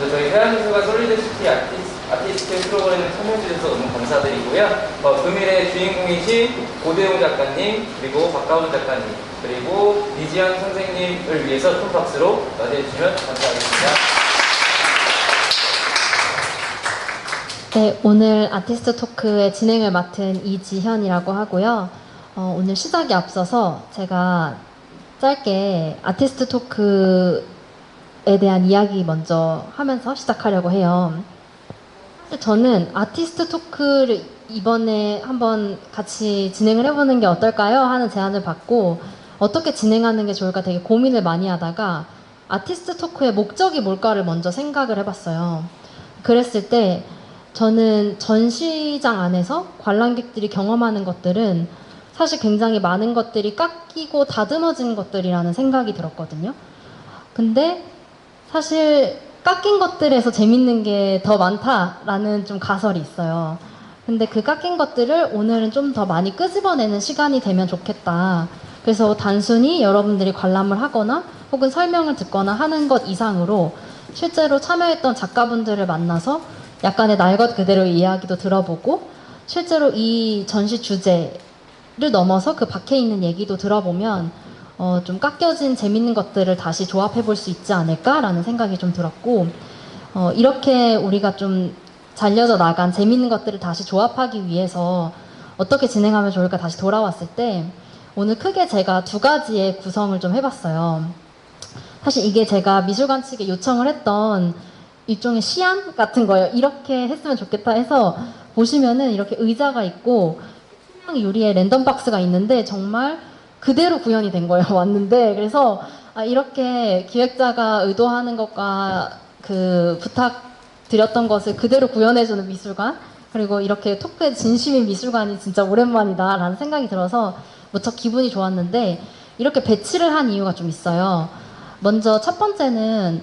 그래서 저희 해양미술관 솔리드시티 아티스트 프로그램에 참여해주셔서 너무 감사드리고요. 금일의 주인공이신 고대용 작가님, 그리고 박가훈 작가님, 그리고 리지안 선생님을 위해서 큰 박수로 맞이해주시면 감사하겠습니다. 네, 오늘 아티스트 토크의 진행을 맡은 이지현이라고 하고요. 오늘 시작에 앞서서 제가 짧게 아티스트 토크에 대한 이야기 먼저 하면서 시작하려고 해요. 저는 아티스트 토크를 이번에 한번 같이 진행을 해보는 게 어떨까요? 하는 제안을 받고 어떻게 진행하는 게 좋을까 되게 고민을 많이 하다가 아티스트 토크의 목적이 뭘까를 먼저 생각을 해봤어요. 그랬을 때 저는 전시장 안에서 관람객들이 경험하는 것들은 사실 굉장히 많은 것들이 깎이고 다듬어진 것들이라는 생각이 들었거든요. 근데 사실 깎인 것들에서 재밌는 게 더 많다라는 좀 가설이 있어요. 근데 그 깎인 것들을 오늘은 좀 더 많이 끄집어내는 시간이 되면 좋겠다. 그래서 단순히 여러분들이 관람을 하거나 혹은 설명을 듣거나 하는 것 이상으로 실제로 참여했던 작가분들을 만나서 약간의 날 것 그대로의 이야기도 들어보고 실제로 이 전시 주제를 넘어서 그 밖에 있는 얘기도 들어보면 좀 깎여진 재밌는 것들을 다시 조합해 볼 수 있지 않을까라는 생각이 좀 들었고 이렇게 우리가 좀 잘려져 나간 재밌는 것들을 다시 조합하기 위해서 어떻게 진행하면 좋을까 다시 돌아왔을 때 오늘 크게 제가 두 가지의 구성을 좀 해봤어요. 사실 이게 제가 미술관 측에 요청을 했던 일종의 시안 같은 거예요. 이렇게 했으면 좋겠다 해서 보시면은 이렇게 의자가 있고 유리에 랜덤 박스가 있는데 정말 그대로 구현이 된 거예요. 왔는데 그래서 이렇게 기획자가 의도하는 것과 그 부탁드렸던 것을 그대로 구현해주는 미술관 그리고 이렇게 토크에 진심인 미술관이 진짜 오랜만이다 라는 생각이 들어서 무척 기분이 좋았는데 이렇게 배치를 한 이유가 좀 있어요. 먼저 첫 번째는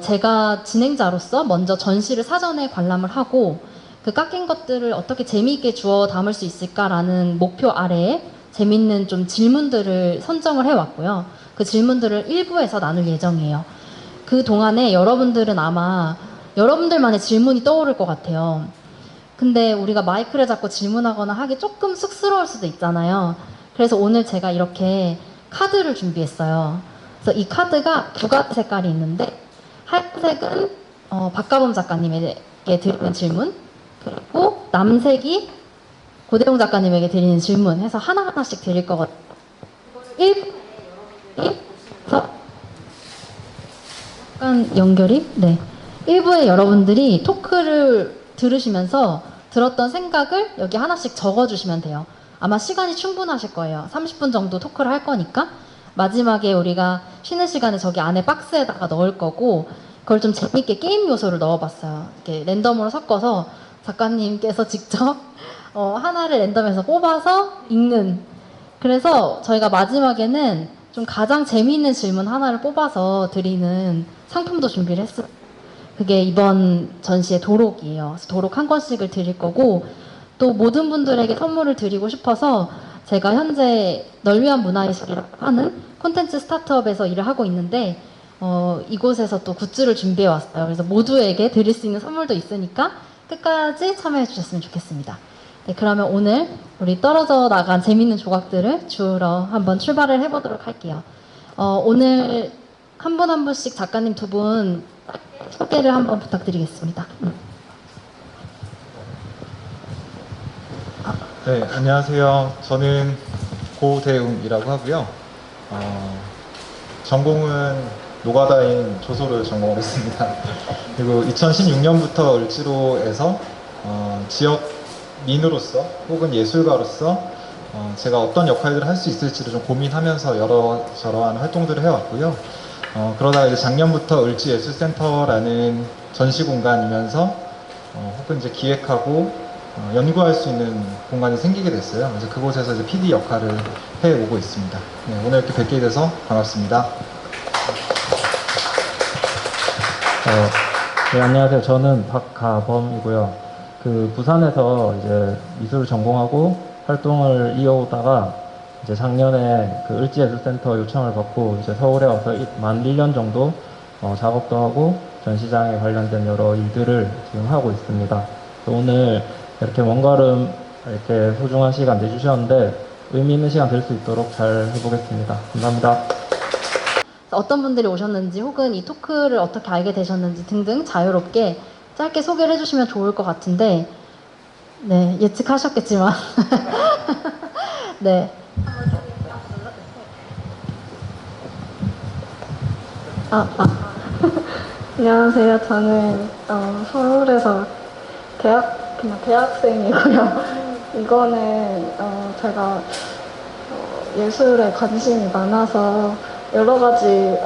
제가 진행자로서 먼저 전시를 사전에 관람을 하고 그 깎인 것들을 어떻게 재미있게 주워 담을 수 있을까라는 목표 아래에 재밌는 좀 질문들을 선정을 해왔고요. 그 질문들을 1부에서 나눌 예정이에요. 그 동안에 여러분들은 아마 여러분들만의 질문이 떠오를 것 같아요. 근데 우리가 마이크를 잡고 질문하거나 하기 조금 쑥스러울 수도 있잖아요. 그래서 오늘 제가 이렇게 카드를 준비했어요. 그래서 이 카드가 두 가지 색깔이 있는데 하얀색은 박가범 작가님에게 드리는 질문 그리고 남색이 고대용 작가님에게 드리는 질문 해서 하나하나씩 드릴 거거든요. 1부에 약간 연결이? 네. 1부에 여러분들이 토크를 들으시면서 들었던 생각을 여기 하나씩 적어주시면 돼요. 아마 시간이 충분하실 거예요. 30분 정도 토크를 할 거니까 마지막에 우리가 쉬는 시간에 저기 안에 박스에다가 넣을 거고 그걸 좀 재밌게 게임 요소를 넣어봤어요. 이렇게 랜덤으로 섞어서 작가님께서 직접 하나를 랜덤에서 뽑아서 읽는 그래서 저희가 마지막에는 좀 가장 재미있는 질문 하나를 뽑아서 드리는 상품도 준비를 했어요. 그게 이번 전시의 도록이에요. 그래서 도록 한 권씩을 드릴 거고 또 모든 분들에게 선물을 드리고 싶어서 제가 현재 널 위한 문화예술이라고 하는 콘텐츠 스타트업에서 일을 하고 있는데 이곳에서 또 굿즈를 준비해 왔어요. 그래서 모두에게 드릴 수 있는 선물도 있으니까 끝까지 참여해 주셨으면 좋겠습니다. 네, 그러면 오늘 우리 떨어져 나간 재밌는 조각들을 주우러 한번 출발을 해보도록 할게요. 오늘 한 분 한 분씩 작가님 두 분 소개를 한번 부탁드리겠습니다. 네, 안녕하세요. 저는 고대웅이라고 하고요. 전공은 노가다인 조소를 전공을 했습니다. 그리고 2016년부터 을지로에서 지역 민으로서 혹은 예술가로서 제가 어떤 역할들을 할 수 있을지를 좀 고민하면서 여러저러한 활동들을 해왔고요. 그러다가 이제 작년부터 을지예술센터라는 전시 공간이면서 혹은 이제 기획하고 연구할 수 있는 공간이 생기게 됐어요. 그래서 그곳에서 이제 PD 역할을 해오고 있습니다. 네, 오늘 이렇게 뵙게 돼서 반갑습니다. 네, 안녕하세요. 저는 박가범이고요. 부산에서 이제 미술을 전공하고 활동을 이어오다가 이제 작년에 을지예술센터 요청을 받고 이제 서울에 와서 만 1년 정도 작업도 하고 전시장에 관련된 여러 일들을 지금 하고 있습니다. 그래서 오늘 이렇게 먼 걸음 이렇게 소중한 시간 내주셨는데 의미 있는 시간 될 수 있도록 잘 해보겠습니다. 감사합니다. 어떤 분들이 오셨는지 혹은 이 토크를 어떻게 알게 되셨는지 등등 자유롭게 짧게 소개를 해주시면 좋을 것 같은데, 네, 예측하셨겠지만 네. 안녕하세요. 저는 서울에서 그냥 대학생이고요. 이거는 제가 예술에 관심이 많아서 여러 가지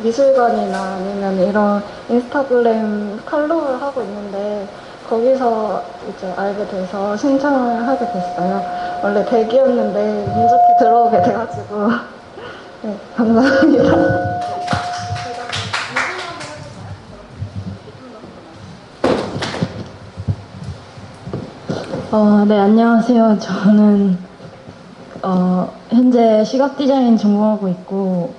미술관이나 아니면 이런 인스타그램 팔로우를 하고 있는데 거기서 이제 알게 돼서 신청을 하게 됐어요. 원래 대기였는데 운 좋게 들어오게 돼가지고 네, 감사합니다. 네, 안녕하세요. 저는 현재 시각 디자인 전공하고 있고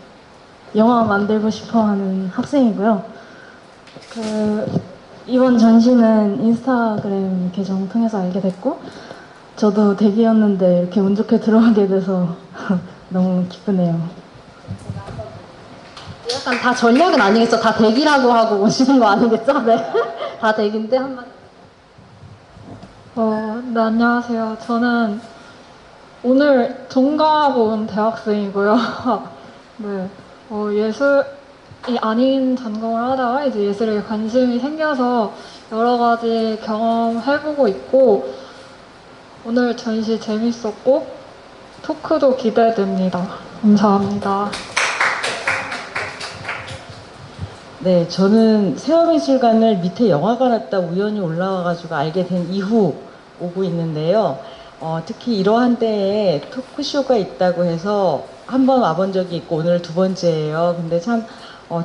영화 만들고 싶어하는 학생이고요. 이번 전시는 인스타그램 계정 통해서 알게 됐고 저도 대기였는데 이렇게 운 좋게 들어오게 돼서 너무 기쁘네요. 약간 다 전략은 아니겠죠? 다 대기라고 하고 오시는 거 아니겠죠? 네. 다 대기인데 한번. 네, 안녕하세요. 저는 오늘 종강하고 온 대학생이고요. 네, 예술이 아닌 전공을 하다가 이제 예술에 관심이 생겨서 여러 가지 경험해보고 있고, 오늘 전시 재밌었고, 토크도 기대됩니다. 감사합니다. 네, 저는 세월미술관을 밑에 영화가 났다 우연히 올라와가지고 알게 된 이후 오고 있는데요. 특히 이러한 때에 토크쇼가 있다고 해서 한 번 와본 적이 있고 오늘 두 번째예요. 근데 참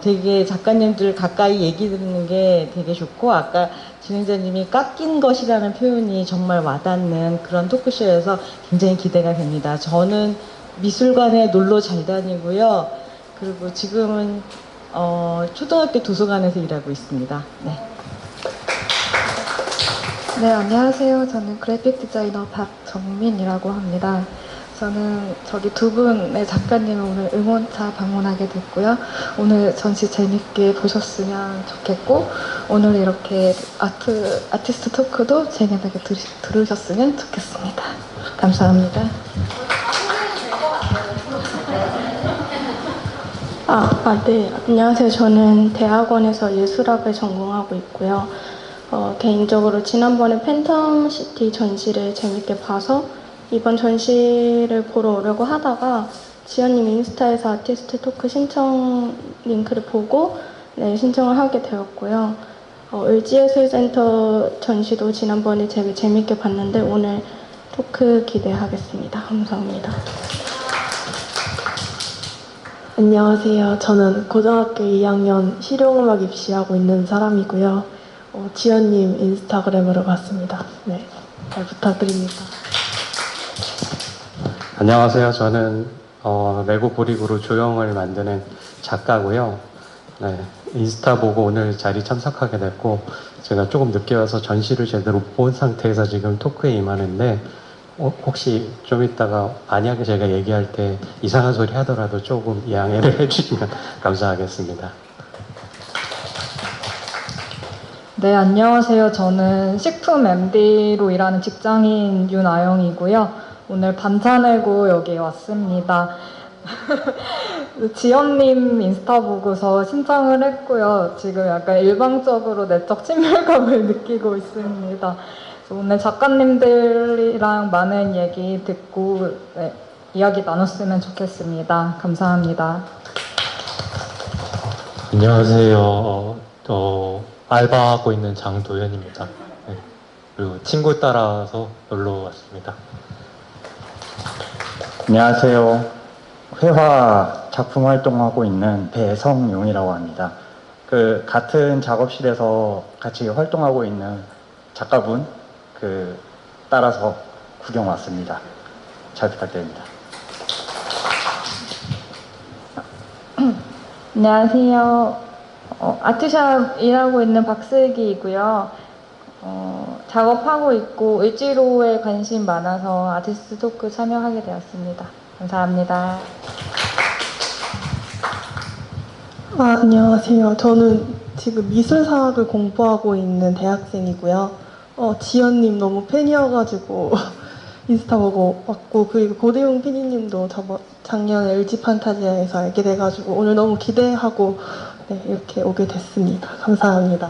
되게 작가님들 가까이 얘기 듣는 게 되게 좋고 아까 진행자님이 깎인 것이라는 표현이 정말 와닿는 그런 토크쇼여서 굉장히 기대가 됩니다. 저는 미술관에 놀러 잘 다니고요. 그리고 지금은 초등학교 도서관에서 일하고 있습니다. 네. 네, 안녕하세요. 저는 그래픽 디자이너 박정민이라고 합니다. 저는 저기 두 분의 작가님을 오늘 응원차 방문하게 됐고요. 오늘 전시 재밌게 보셨으면 좋겠고, 오늘 이렇게 아티스트 토크도 재미나게 들으셨으면 좋겠습니다. 감사합니다. 네. 안녕하세요. 저는 대학원에서 예술학을 전공하고 있고요. 개인적으로 지난번에 팬텀시티 전시를 재밌게 봐서 이번 전시를 보러 오려고 하다가 지연님 인스타에서 아티스트 토크 신청 링크를 보고 네, 신청을 하게 되었고요. 을지예술센터 전시도 지난번에 되게 재밌게 봤는데 오늘 토크 기대하겠습니다. 감사합니다. 안녕하세요. 저는 고등학교 2학년 실용음악 입시하고 있는 사람이고요. 지연님 인스타그램으로 봤습니다. 네, 잘 부탁드립니다. 안녕하세요. 저는 레고 보릭으로 조형을 만드는 작가고요. 네, 인스타 보고 오늘 자리 참석하게 됐고 제가 조금 늦게 와서 전시를 제대로 본 상태에서 지금 토크에 임하는데 혹시 좀 이따가 만약에 제가 얘기할 때 이상한 소리 하더라도 조금 양해를 해주시면 감사하겠습니다. 네, 안녕하세요. 저는 식품 MD로 일하는 직장인 윤아영이고요. 오늘 반차 내고 여기 왔습니다. 지연님 인스타 보고서 신청을 했고요. 지금 약간 일방적으로 내적 친밀감을 느끼고 있습니다. 오늘 작가님들이랑 많은 얘기 듣고 네, 이야기 나눴으면 좋겠습니다. 감사합니다. 안녕하세요. 알바하고 있는 장도현입니다. 네, 그리고 친구 따라서 놀러 왔습니다. 안녕하세요. 회화 작품 활동하고 있는 배성용이라고 합니다. 같은 작업실에서 같이 활동하고 있는 작가분 따라서 구경 왔습니다. 잘 부탁드립니다. 안녕하세요. 아트샵 일하고 있는 박슬기이고요. 작업하고 있고 을지로에 관심 많아서 아티스트 토크 참여하게 되었습니다. 감사합니다. 안녕하세요. 저는 지금 미술사학을 공부하고 있는 대학생이고요. 지연님 너무 팬이어가지고 인스타 보고 왔고, 그리고 고대용 PD님도 작년에 LG 판타지아에서 알게 돼가지고 오늘 너무 기대하고 네, 이렇게 오게 됐습니다. 감사합니다.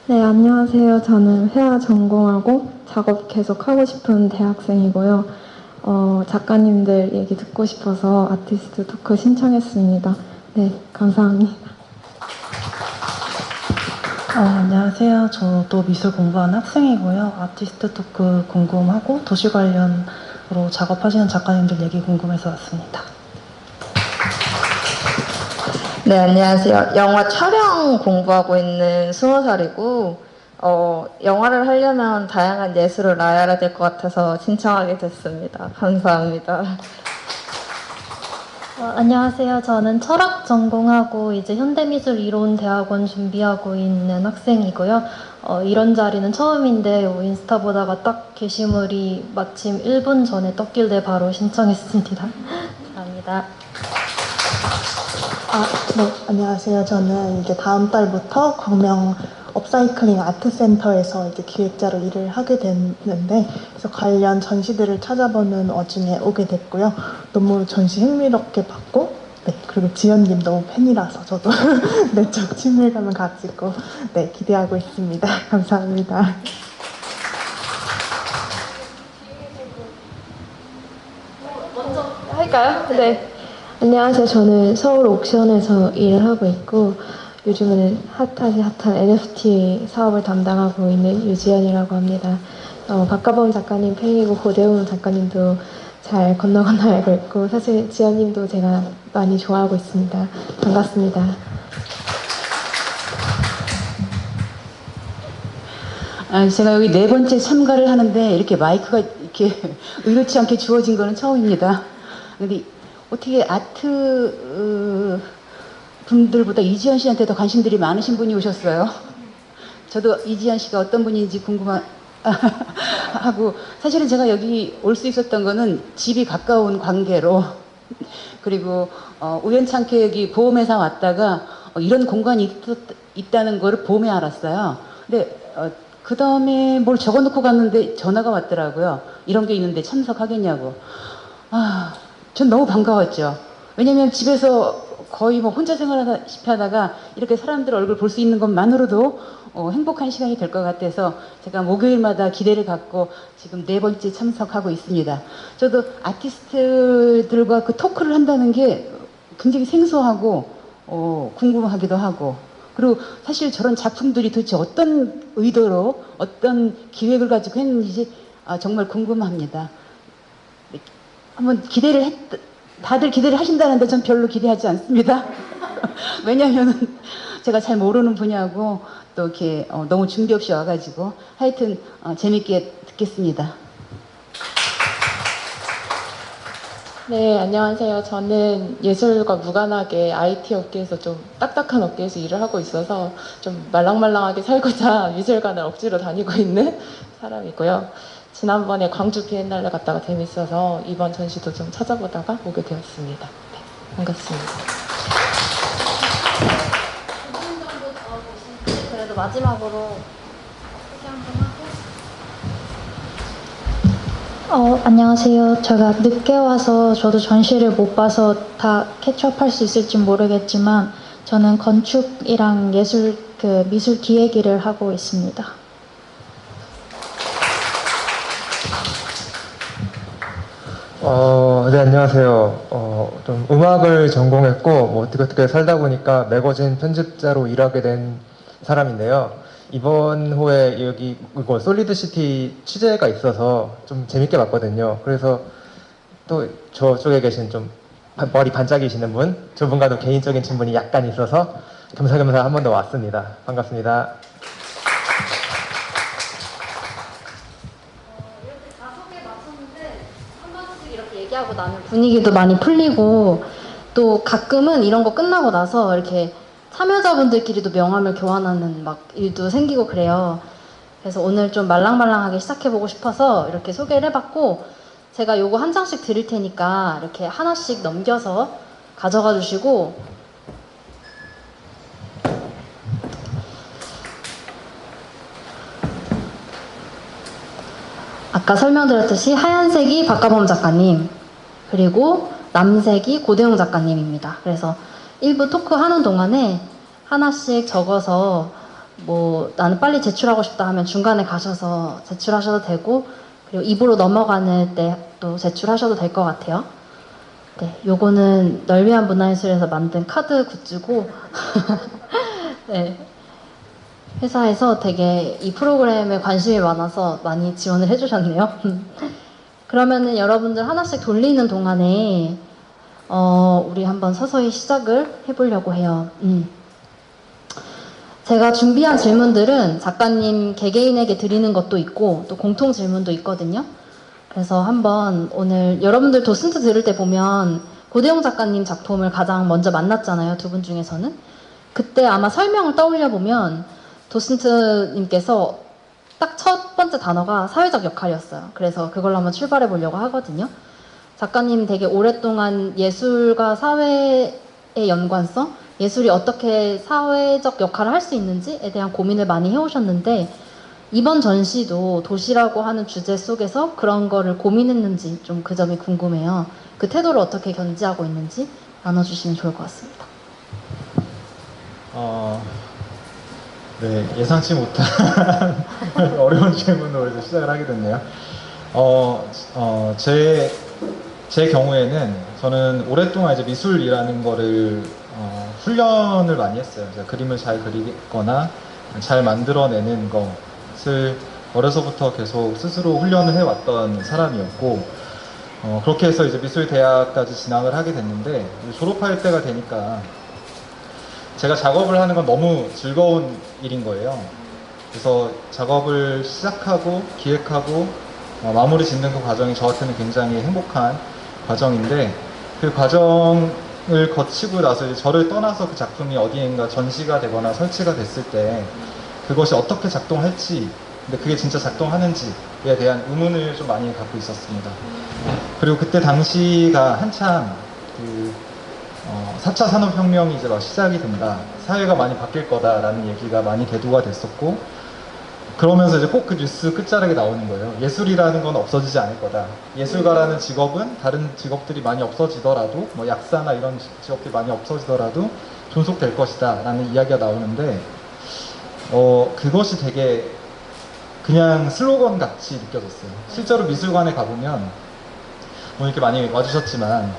네, 안녕하세요. 저는 회화 전공하고 작업 계속 하고 싶은 대학생이고요. 작가님들 얘기 듣고 싶어서 아티스트 토크 신청했습니다. 네, 감사합니다. 안녕하세요. 저도 미술 공부하는 학생이고요. 아티스트 토크 궁금하고 도시 관련으로 작업하시는 작가님들 얘기 궁금해서 왔습니다. 네, 안녕하세요. 영화 촬영 공부하고 있는 20살이고, 영화를 하려면 다양한 예술을 알아야 될 것 같아서 신청하게 됐습니다. 감사합니다. 안녕하세요. 저는 철학 전공하고 이제 현대미술이론대학원 준비하고 있는 학생이고요. 이런 자리는 처음인데 인스타 보다가 딱 게시물이 마침 1분 전에 떴길래 바로 신청했습니다. 감사합니다. 네, 안녕하세요. 저는 이제 다음 달부터 광명 업사이클링 아트센터에서 이제 기획자로 일을 하게 됐는데, 그래서 관련 전시들을 찾아보는 와중에 오게 됐고요. 너무 전시 흥미롭게 봤고, 네, 그리고 지연님 너무 팬이라서 저도 내적 친밀감을 가지고 네, 기대하고 있습니다. 감사합니다. 먼저 할까요? 네. 안녕하세요. 저는 서울 옥션에서 일을 하고 있고 요즘에는 핫한 NFT 사업을 담당하고 있는 유지연이라고 합니다. 박가범 작가님 팬이고 고대웅 작가님도 잘 건너 알고 있고 사실 지연님도 제가 많이 좋아하고 있습니다. 반갑습니다. 제가 여기 4번째 참가를 하는데 이렇게 마이크가 이렇게 의도치 않게 주어진 거는 처음입니다. 근데 어떻게 아트 분들보다 이지연 씨한테 더 관심들이 많으신 분이 오셨어요. 저도 이지연 씨가 어떤 분인지 궁금하고 사실은 제가 여기 올 수 있었던 거는 집이 가까운 관계로 그리고 우연찮게 여기 보험회사 왔다가 이런 공간이 있다는 걸 봄에 알았어요. 근데 그 다음에 뭘 적어놓고 갔는데 전화가 왔더라고요. 이런 게 있는데 참석하겠냐고. 전 너무 반가웠죠. 왜냐면 집에서 거의 뭐 혼자 생활하다시피 하다가 이렇게 사람들 얼굴 볼 수 있는 것만으로도 행복한 시간이 될 것 같아서 제가 목요일마다 기대를 갖고 지금 4번째 참석하고 있습니다. 저도 아티스트들과 그 토크를 한다는 게 굉장히 생소하고 궁금하기도 하고, 그리고 사실 저런 작품들이 도대체 어떤 의도로 어떤 기획을 가지고 했는지 정말 궁금합니다. 한번 다들 기대를 하신다는데 전 별로 기대하지 않습니다. 왜냐하면 제가 잘 모르는 분야고 또 이렇게 너무 준비 없이 와가지고 하여튼 재밌게 듣겠습니다. 네, 안녕하세요. 저는 예술과 무관하게 IT 업계에서 좀 딱딱한 업계에서 일을 하고 있어서 좀 말랑말랑하게 살고자 미술관을 억지로 다니고 있는 사람이고요. 지난번에 광주 비엔날레 갔다가 재밌어서 이번 전시도 좀 찾아보다가 오게 되었습니다. 네, 반갑습니다. 그래도 마지막으로 소개 한번 하고. 안녕하세요. 제가 늦게 와서 저도 전시를 못 봐서 다 캐치업할 수 있을지 모르겠지만 저는 건축이랑 미술 기획 일을 하고 있습니다. 네, 안녕하세요. 좀 음악을 전공했고, 뭐 어떻게 살다 보니까 매거진 편집자로 일하게 된 사람인데요. 이번 호에 여기 이거 솔리드시티 취재가 있어서 좀 재밌게 봤거든요. 그래서 또 저쪽에 계신 좀 머리 반짝이시는 분, 저분과도 개인적인 친분이 약간 있어서 겸사겸사 한 번 더 왔습니다. 반갑습니다. 얘기하고 나면 분위기도 많이 풀리고 또 가끔은 이런 거 끝나고 나서 이렇게 참여자분들끼리도 명함을 교환하는 막 일도 생기고 그래요. 그래서 오늘 좀 말랑말랑하게 시작해보고 싶어서 이렇게 소개를 해봤고, 제가 요거 한 장씩 드릴 테니까 이렇게 하나씩 넘겨서 가져가 주시고, 아까 설명드렸듯이 하얀색이 박가범 작가님, 그리고 남색이 고대용 작가님입니다. 그래서 일부 토크 하는 동안에 하나씩 적어서 뭐 나는 빨리 제출하고 싶다 하면 중간에 가셔서 제출하셔도 되고, 그리고 입으로 넘어가는 때 또 제출하셔도 될 것 같아요. 네, 요거는 널위한 문화예술에서 만든 카드 굿즈고 네, 회사에서 되게 이 프로그램에 관심이 많아서 많이 지원을 해주셨네요. 그러면은 여러분들 하나씩 돌리는 동안에 우리 한번 서서히 시작을 해보려고 해요. 제가 준비한 질문들은 작가님 개개인에게 드리는 것도 있고 또 공통 질문도 있거든요. 그래서 한번 오늘 여러분들 도슨트 들을 때 보면 고대용 작가님 작품을 가장 먼저 만났잖아요. 두 분 중에서는. 그때 아마 설명을 떠올려 보면 도슨트님께서 딱 첫 번째 단어가 사회적 역할이었어요. 그래서 그걸로 한번 출발해 보려고 하거든요. 작가님 되게 오랫동안 예술과 사회의 연관성, 예술이 어떻게 사회적 역할을 할 수 있는지에 대한 고민을 많이 해오셨는데, 이번 전시도 도시라고 하는 주제 속에서 그런 거를 고민했는지 좀 그 점이 궁금해요. 그 태도를 어떻게 견지하고 있는지 나눠주시면 좋을 것 같습니다. 네, 예상치 못한 어려운 질문으로 이제 시작을 하게 됐네요. 제 경우에는 저는 오랫동안 이제 미술이라는 거를 훈련을 많이 했어요. 제가 그림을 잘 그리거나 잘 만들어내는 것을 어려서부터 계속 스스로 훈련을 해왔던 사람이었고, 그렇게 해서 이제 미술대학까지 진학을 하게 됐는데, 졸업할 때가 되니까 제가 작업을 하는 건 너무 즐거운 일인 거예요. 그래서 작업을 시작하고 기획하고 마무리 짓는 그 과정이 저한테는 굉장히 행복한 과정인데, 그 과정을 거치고 나서 이제 저를 떠나서 그 작품이 어디엔가 전시가 되거나 설치가 됐을 때 그것이 어떻게 작동할지, 근데 그게 진짜 작동하는지에 대한 의문을 좀 많이 갖고 있었습니다. 그리고 그때 당시가 한참 4차 산업혁명이 이제 막 시작이 된다, 사회가 많이 바뀔 거다라는 얘기가 많이 대두가 됐었고, 그러면서 이제 꼭 그 뉴스 끝자락에 나오는 거예요. 예술이라는 건 없어지지 않을 거다. 예술가라는 직업은 다른 직업들이 많이 없어지더라도, 뭐 약사나 이런 직업들이 많이 없어지더라도 존속될 것이다 라는 이야기가 나오는데, 그것이 되게 그냥 슬로건 같이 느껴졌어요. 실제로 미술관에 가보면 오늘 이렇게 많이 와주셨지만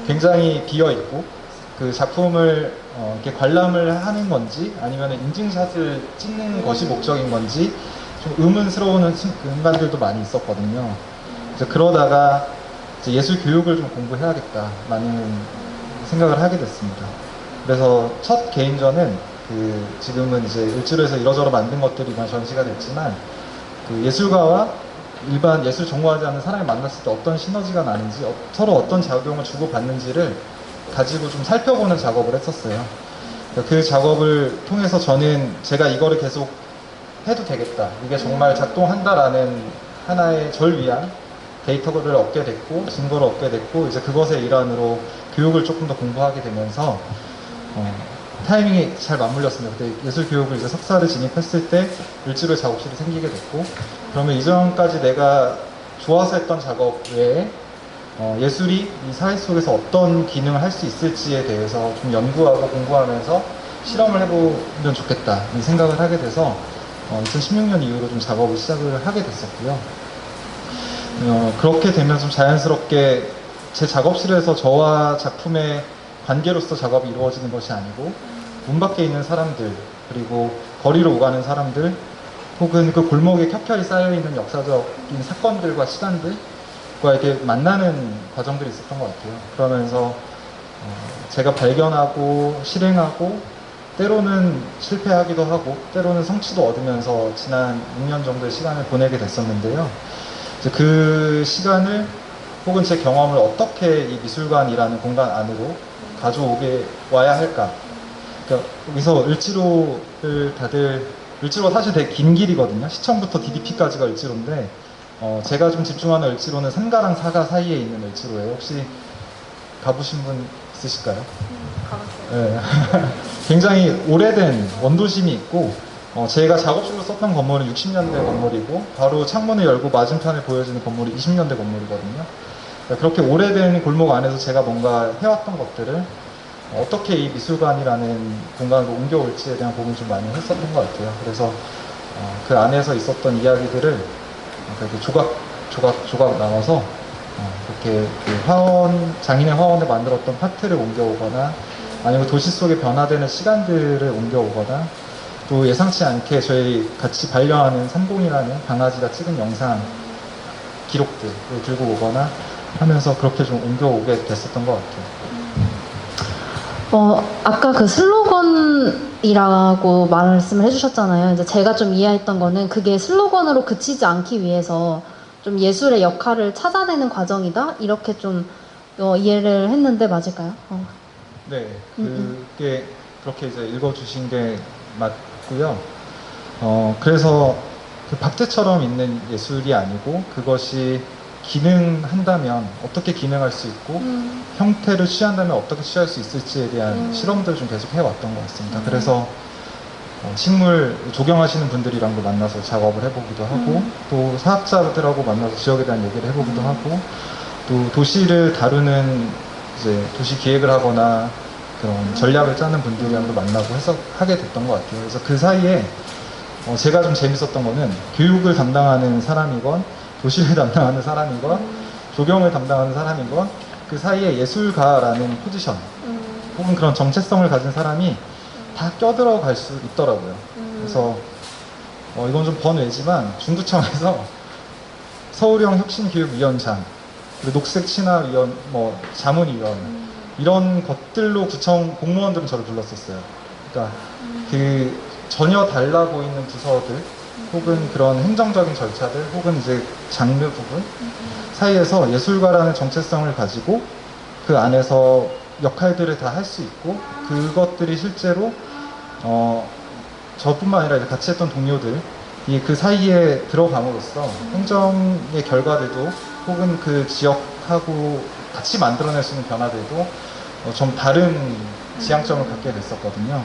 굉장히 비어있고, 그 작품을 이렇게 관람을 하는 건지 아니면 인증샷을 찍는 것이 목적인 건지 좀 의문스러운 순간들도 많이 있었거든요. 그래서 그러다가 이제 예술 교육을 좀 공부해야겠다라는 생각을 하게 됐습니다. 그래서 첫 개인전은 지금은 이제 을지로에서 이러저러 만든 것들이 전시가 됐지만, 그 예술가와 일반 예술 전공하지 않는 사람이 만났을 때 어떤 시너지가 나는지, 서로 어떤 작용을 주고받는지를 가지고 좀 살펴보는 작업을 했었어요. 그 작업을 통해서 저는 제가 이거를 계속 해도 되겠다, 이게 정말 작동한다라는 하나의 절 위한 데이터를 얻게 됐고 증거를 얻게 됐고, 이제 그것의 일환으로 교육을 조금 더 공부하게 되면서 타이밍이 잘 맞물렸습니다. 그때 예술 교육을 이제 석사를 진입했을 때 을지로에 작업실이 생기게 됐고, 그러면 이전까지 내가 좋아서 했던 작업 외에 예술이 이 사회 속에서 어떤 기능을 할 수 있을지에 대해서 좀 연구하고 공부하면서 실험을 해보면 좋겠다 이 생각을 하게 돼서 2016년 이후로 좀 작업을 시작을 하게 됐었고요. 그렇게 되면 좀 자연스럽게 제 작업실에서 저와 작품의 관계로서 작업이 이루어지는 것이 아니고, 문 밖에 있는 사람들, 그리고 거리로 오가는 사람들, 혹은 그 골목에 켜켜이 쌓여있는 역사적인 사건들과 시간들과 이렇게 만나는 과정들이 있었던 것 같아요. 그러면서 제가 발견하고 실행하고 때로는 실패하기도 하고 때로는 성취도 얻으면서 지난 6년 정도의 시간을 보내게 됐었는데요. 이제 그 시간을 혹은 제 경험을 어떻게 이 미술관이라는 공간 안으로 가져오게 와야 할까? 그러니까 여기서 을지로를 다들 을지로가 사실 되게 긴 길이거든요. 시청부터 DDP까지가 을지로인데 제가 좀 집중하는 을지로는 산가랑 사가 사이에 있는 을지로예요. 혹시 가보신 분 있으실까요? 네. 굉장히 오래된 원도심이 있고 제가 작업실로 썼던 건물은 60년대 건물이고 바로 창문을 열고 맞은편에 보여지는 건물이 20년대 건물이거든요. 그러니까 그렇게 오래된 골목 안에서 제가 뭔가 해왔던 것들을 어떻게 이 미술관이라는 공간으로 옮겨올지에 대한 고민을 좀 많이 했었던 것 같아요. 그래서 그 안에서 있었던 이야기들을 이렇게 조각 나눠서 이렇게 그 장인의 화원을 만들었던 파트를 옮겨오거나 아니면 도시 속에 변화되는 시간들을 옮겨오거나 또 예상치 않게 저희 같이 반려하는 삼봉이라는 강아지가 찍은 영상 기록들을 들고 오거나 하면서 그렇게 좀 옮겨오게 됐었던 것 같아요. 아까 그 슬로건이라고 말씀을 해주셨잖아요. 이제 제가 좀 이해했던 거는 그게 슬로건으로 그치지 않기 위해서 좀 예술의 역할을 찾아내는 과정이다? 이렇게 좀 이해를 했는데 맞을까요? 네, 그게 그렇게 이제 읽어주신 게 맞고요. 그래서 그 박제처럼 있는 예술이 아니고 그것이 기능한다면 어떻게 기능할 수 있고 형태를 취한다면 어떻게 취할 수 있을지에 대한 실험들을 좀 계속 해왔던 것 같습니다. 그래서 식물 조경하시는 분들이랑도 만나서 작업을 해보기도 하고 또 사학자들하고 만나서 지역에 대한 얘기를 해보기도 하고 또 도시를 다루는 이제 도시 기획을 하거나 그런 전략을 짜는 분들이랑도 만나고 해서 하게 됐던 것 같아요. 그래서 그 사이에 제가 좀 재밌었던 거는 교육을 담당하는 사람이건 도시를 담당하는 사람이건 조경을 담당하는 사람이건 그 사이에 예술가라는 포지션 혹은 그런 정체성을 가진 사람이 다 껴들어갈 수 있더라고요. 그래서 이건 좀 번외지만 중구청에서 서울형 혁신교육위원장 그리고 녹색친화위원, 자문위원 이런 것들로 구청 공무원들은 저를 불렀었어요. 그러니까 그 전혀 달라 보이는 부서들 혹은 그런 행정적인 절차들 혹은 이제 장르 부분 사이에서 예술가라는 정체성을 가지고 그 안에서 역할들을 다 할 수 있고 그것들이 실제로 저뿐만 아니라 같이 했던 동료들이 그 사이에 들어감으로써 행정의 결과들도 혹은 그 지역하고 같이 만들어낼 수 있는 변화들도 좀 다른 지향점을 갖게 됐었거든요.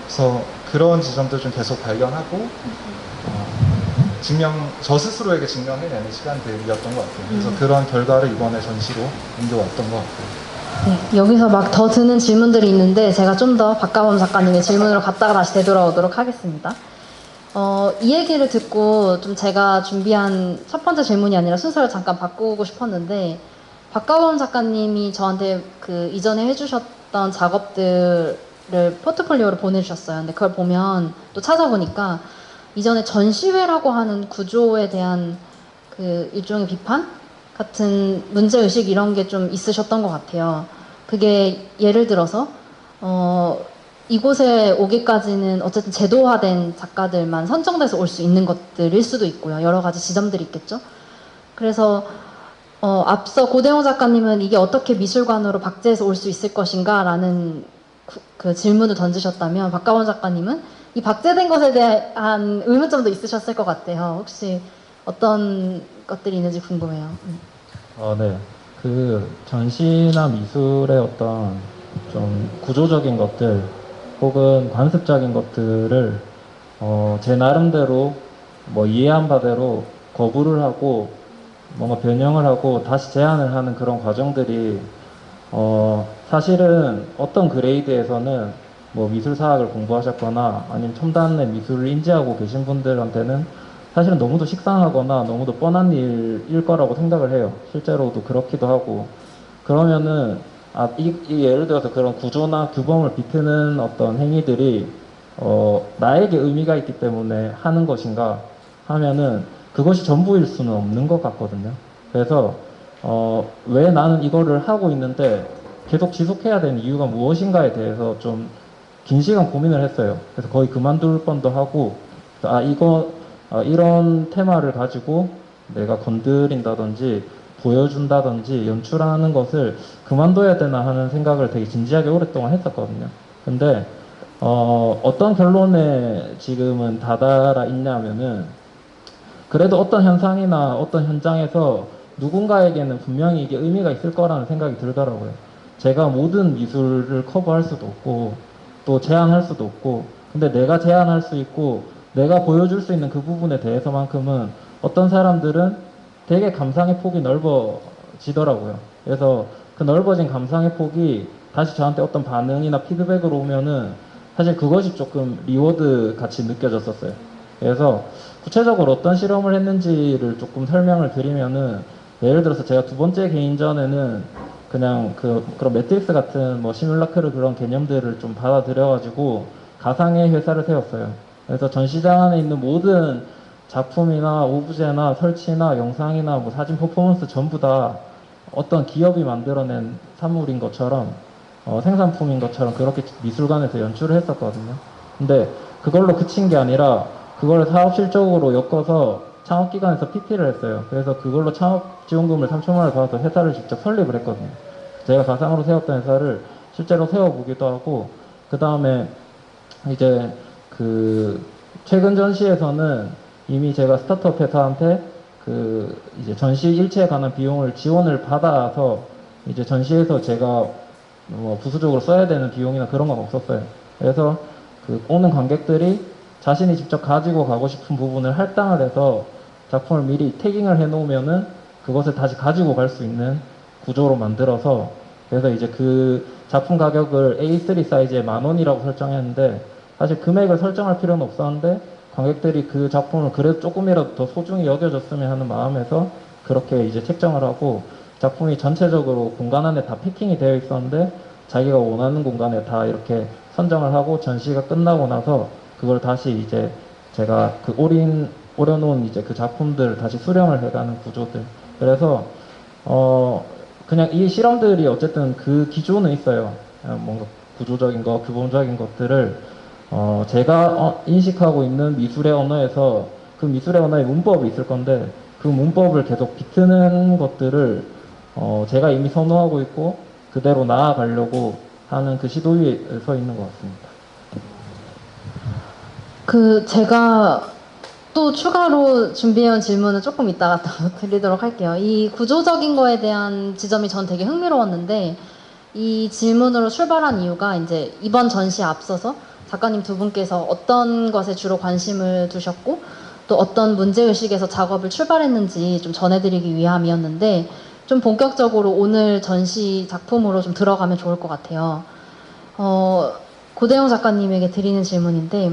그래서 그런 지점들 좀 계속 발견하고 저 스스로에게 증명해내는 시간들이었던 것 같아요. 그래서 그런 결과를 이번에 전시로 옮겨왔던 것 같아요. 네, 여기서 막 더 드는 질문들이 있는데 제가 좀 더 박가범 작가님의 질문으로 갔다가 다시 되돌아오도록 하겠습니다. 이 얘기를 듣고 좀 제가 준비한 첫 번째 질문이 아니라 순서를 잠깐 바꾸고 싶었는데 박가범 작가님이 저한테 그 이전에 해주셨던 작업들을 포트폴리오로 보내주셨어요. 근데 그걸 보면 또 찾아보니까 이전에 전시회라고 하는 구조에 대한 그 일종의 비판 같은 문제의식 이런 게 좀 있으셨던 것 같아요. 그게 예를 들어서 이곳에 오기까지는 어쨌든 제도화된 작가들만 선정돼서 올 수 있는 것들일 수도 있고요. 여러 가지 지점들이 있겠죠. 그래서 앞서 고대영 작가님은 이게 어떻게 미술관으로 박제해서 올 수 있을 것인가 라는 그 질문을 던지셨다면 박가원 작가님은 이 박제된 것에 대한 의문점도 있으셨을 것 같아요. 혹시 어떤 것들이 있는지 궁금해요. 네. 그 전시나 미술의 어떤 좀 구조적인 것들 혹은 관습적인 것들을 제 나름대로 이해한 바대로 거부를 하고 뭔가 변형을 하고 다시 제안을 하는 그런 과정들이 사실은 어떤 그레이드에서는 미술사학을 공부하셨거나 아니면 첨단의 미술을 인지하고 계신 분들한테는 사실은 너무도 식상하거나 너무도 뻔한 일일 거라고 생각을 해요. 실제로도 그렇기도 하고. 그러면은 예를 들어서 그런 구조나 규범을 비트는 어떤 행위들이 나에게 의미가 있기 때문에 하는 것인가 하면은 그것이 전부일 수는 없는 것 같거든요. 그래서 왜 나는 이거를 하고 있는데 계속 지속해야 되는 이유가 무엇인가에 대해서 좀 긴 시간 고민을 했어요. 그래서 거의 그만둘 뻔도 하고 이런 테마를 가지고 내가 건드린다든지 보여준다든지 연출하는 것을 그만둬야 되나 하는 생각을 되게 진지하게 오랫동안 했었거든요. 근데 어떤 결론에 지금은 다다라 있냐면은 그래도 어떤 현상이나 어떤 현장에서 누군가에게는 분명히 이게 의미가 있을 거라는 생각이 들더라고요. 제가 모든 미술을 커버할 수도 없고 또 제안할 수도 없고, 근데 내가 제안할 수 있고 내가 보여줄 수 있는 그 부분에 대해서만큼은 어떤 사람들은 되게 감상의 폭이 넓어지더라고요. 그래서 그 넓어진 감상의 폭이 다시 저한테 어떤 반응이나 피드백으로 오면은 사실 그것이 조금 리워드 같이 느껴졌었어요. 그래서 구체적으로 어떤 실험을 했는지를 조금 설명을 드리면은, 예를 들어서 제가 두 번째 개인전에는 그냥 그런 매트릭스 같은 뭐 시뮬라크르 그런 개념들을 좀 받아들여가지고 가상의 회사를 세웠어요. 그래서 전시장 안에 있는 모든 작품이나 오브제나 설치나 영상이나 뭐 사진 퍼포먼스 전부 다 어떤 기업이 만들어낸 산물인 것처럼 생산품인 것처럼 그렇게 미술관에서 연출을 했었거든요. 근데 그걸로 그친 게 아니라 그걸 사업 실적으로 엮어서 창업기관에서 PT를 했어요. 그래서 그걸로 창업지원금을 3천만 원을 받아서 회사를 직접 설립을 했거든요. 제가 가상으로 세웠던 회사를 실제로 세워보기도 하고, 그 다음에 이제 최근 전시에서는 이미 제가 스타트업 회사한테 이제 전시 일체에 관한 비용을 지원을 받아서 이제 전시에서 제가 뭐 부수적으로 써야 되는 비용이나 그런 건 없었어요. 그래서 오는 관객들이 자신이 직접 가지고 가고 싶은 부분을 할당을 해서 작품을 미리 태깅을 해 놓으면은 그것을 다시 가지고 갈 수 있는 구조로 만들어서, 그래서 이제 그 작품 가격을 A3 사이즈에 10,000원이라고 설정했는데 사실 금액을 설정할 필요는 없었는데 관객들이 그 작품을 그래도 조금이라도 더 소중히 여겨줬으면 하는 마음에서 그렇게 이제 책정을 하고, 작품이 전체적으로 공간 안에 다 패킹이 되어 있었는데 자기가 원하는 공간에 다 이렇게 선정을 하고, 전시가 끝나고 나서 그걸 다시 이제 제가 오려놓은 이제 그 작품들을 다시 수령을 해가는 구조들. 그래서 그냥 이 실험들이 어쨌든 그 기조는 있어요. 뭔가 구조적인 거, 규범적인 것들을 제가 인식하고 있는 미술의 언어에서 그 미술의 언어의 문법이 있을 건데 그 문법을 계속 비트는 것들을 제가 이미 선호하고 있고 그대로 나아가려고 하는 그 시도 위에 서 있는 것 같습니다. 제가 또 추가로 준비해온 질문을 조금 이따가 또 드리도록 할게요. 이 구조적인 거에 대한 지점이 전 되게 흥미로웠는데, 이 질문으로 출발한 이유가 이제 이번 전시에 앞서서 작가님 두 분께서 어떤 것에 주로 관심을 두셨고 또 어떤 문제의식에서 작업을 출발했는지 좀 전해드리기 위함이었는데, 좀 본격적으로 오늘 전시 작품으로 좀 들어가면 좋을 것 같아요. 고대영 작가님에게 드리는 질문인데,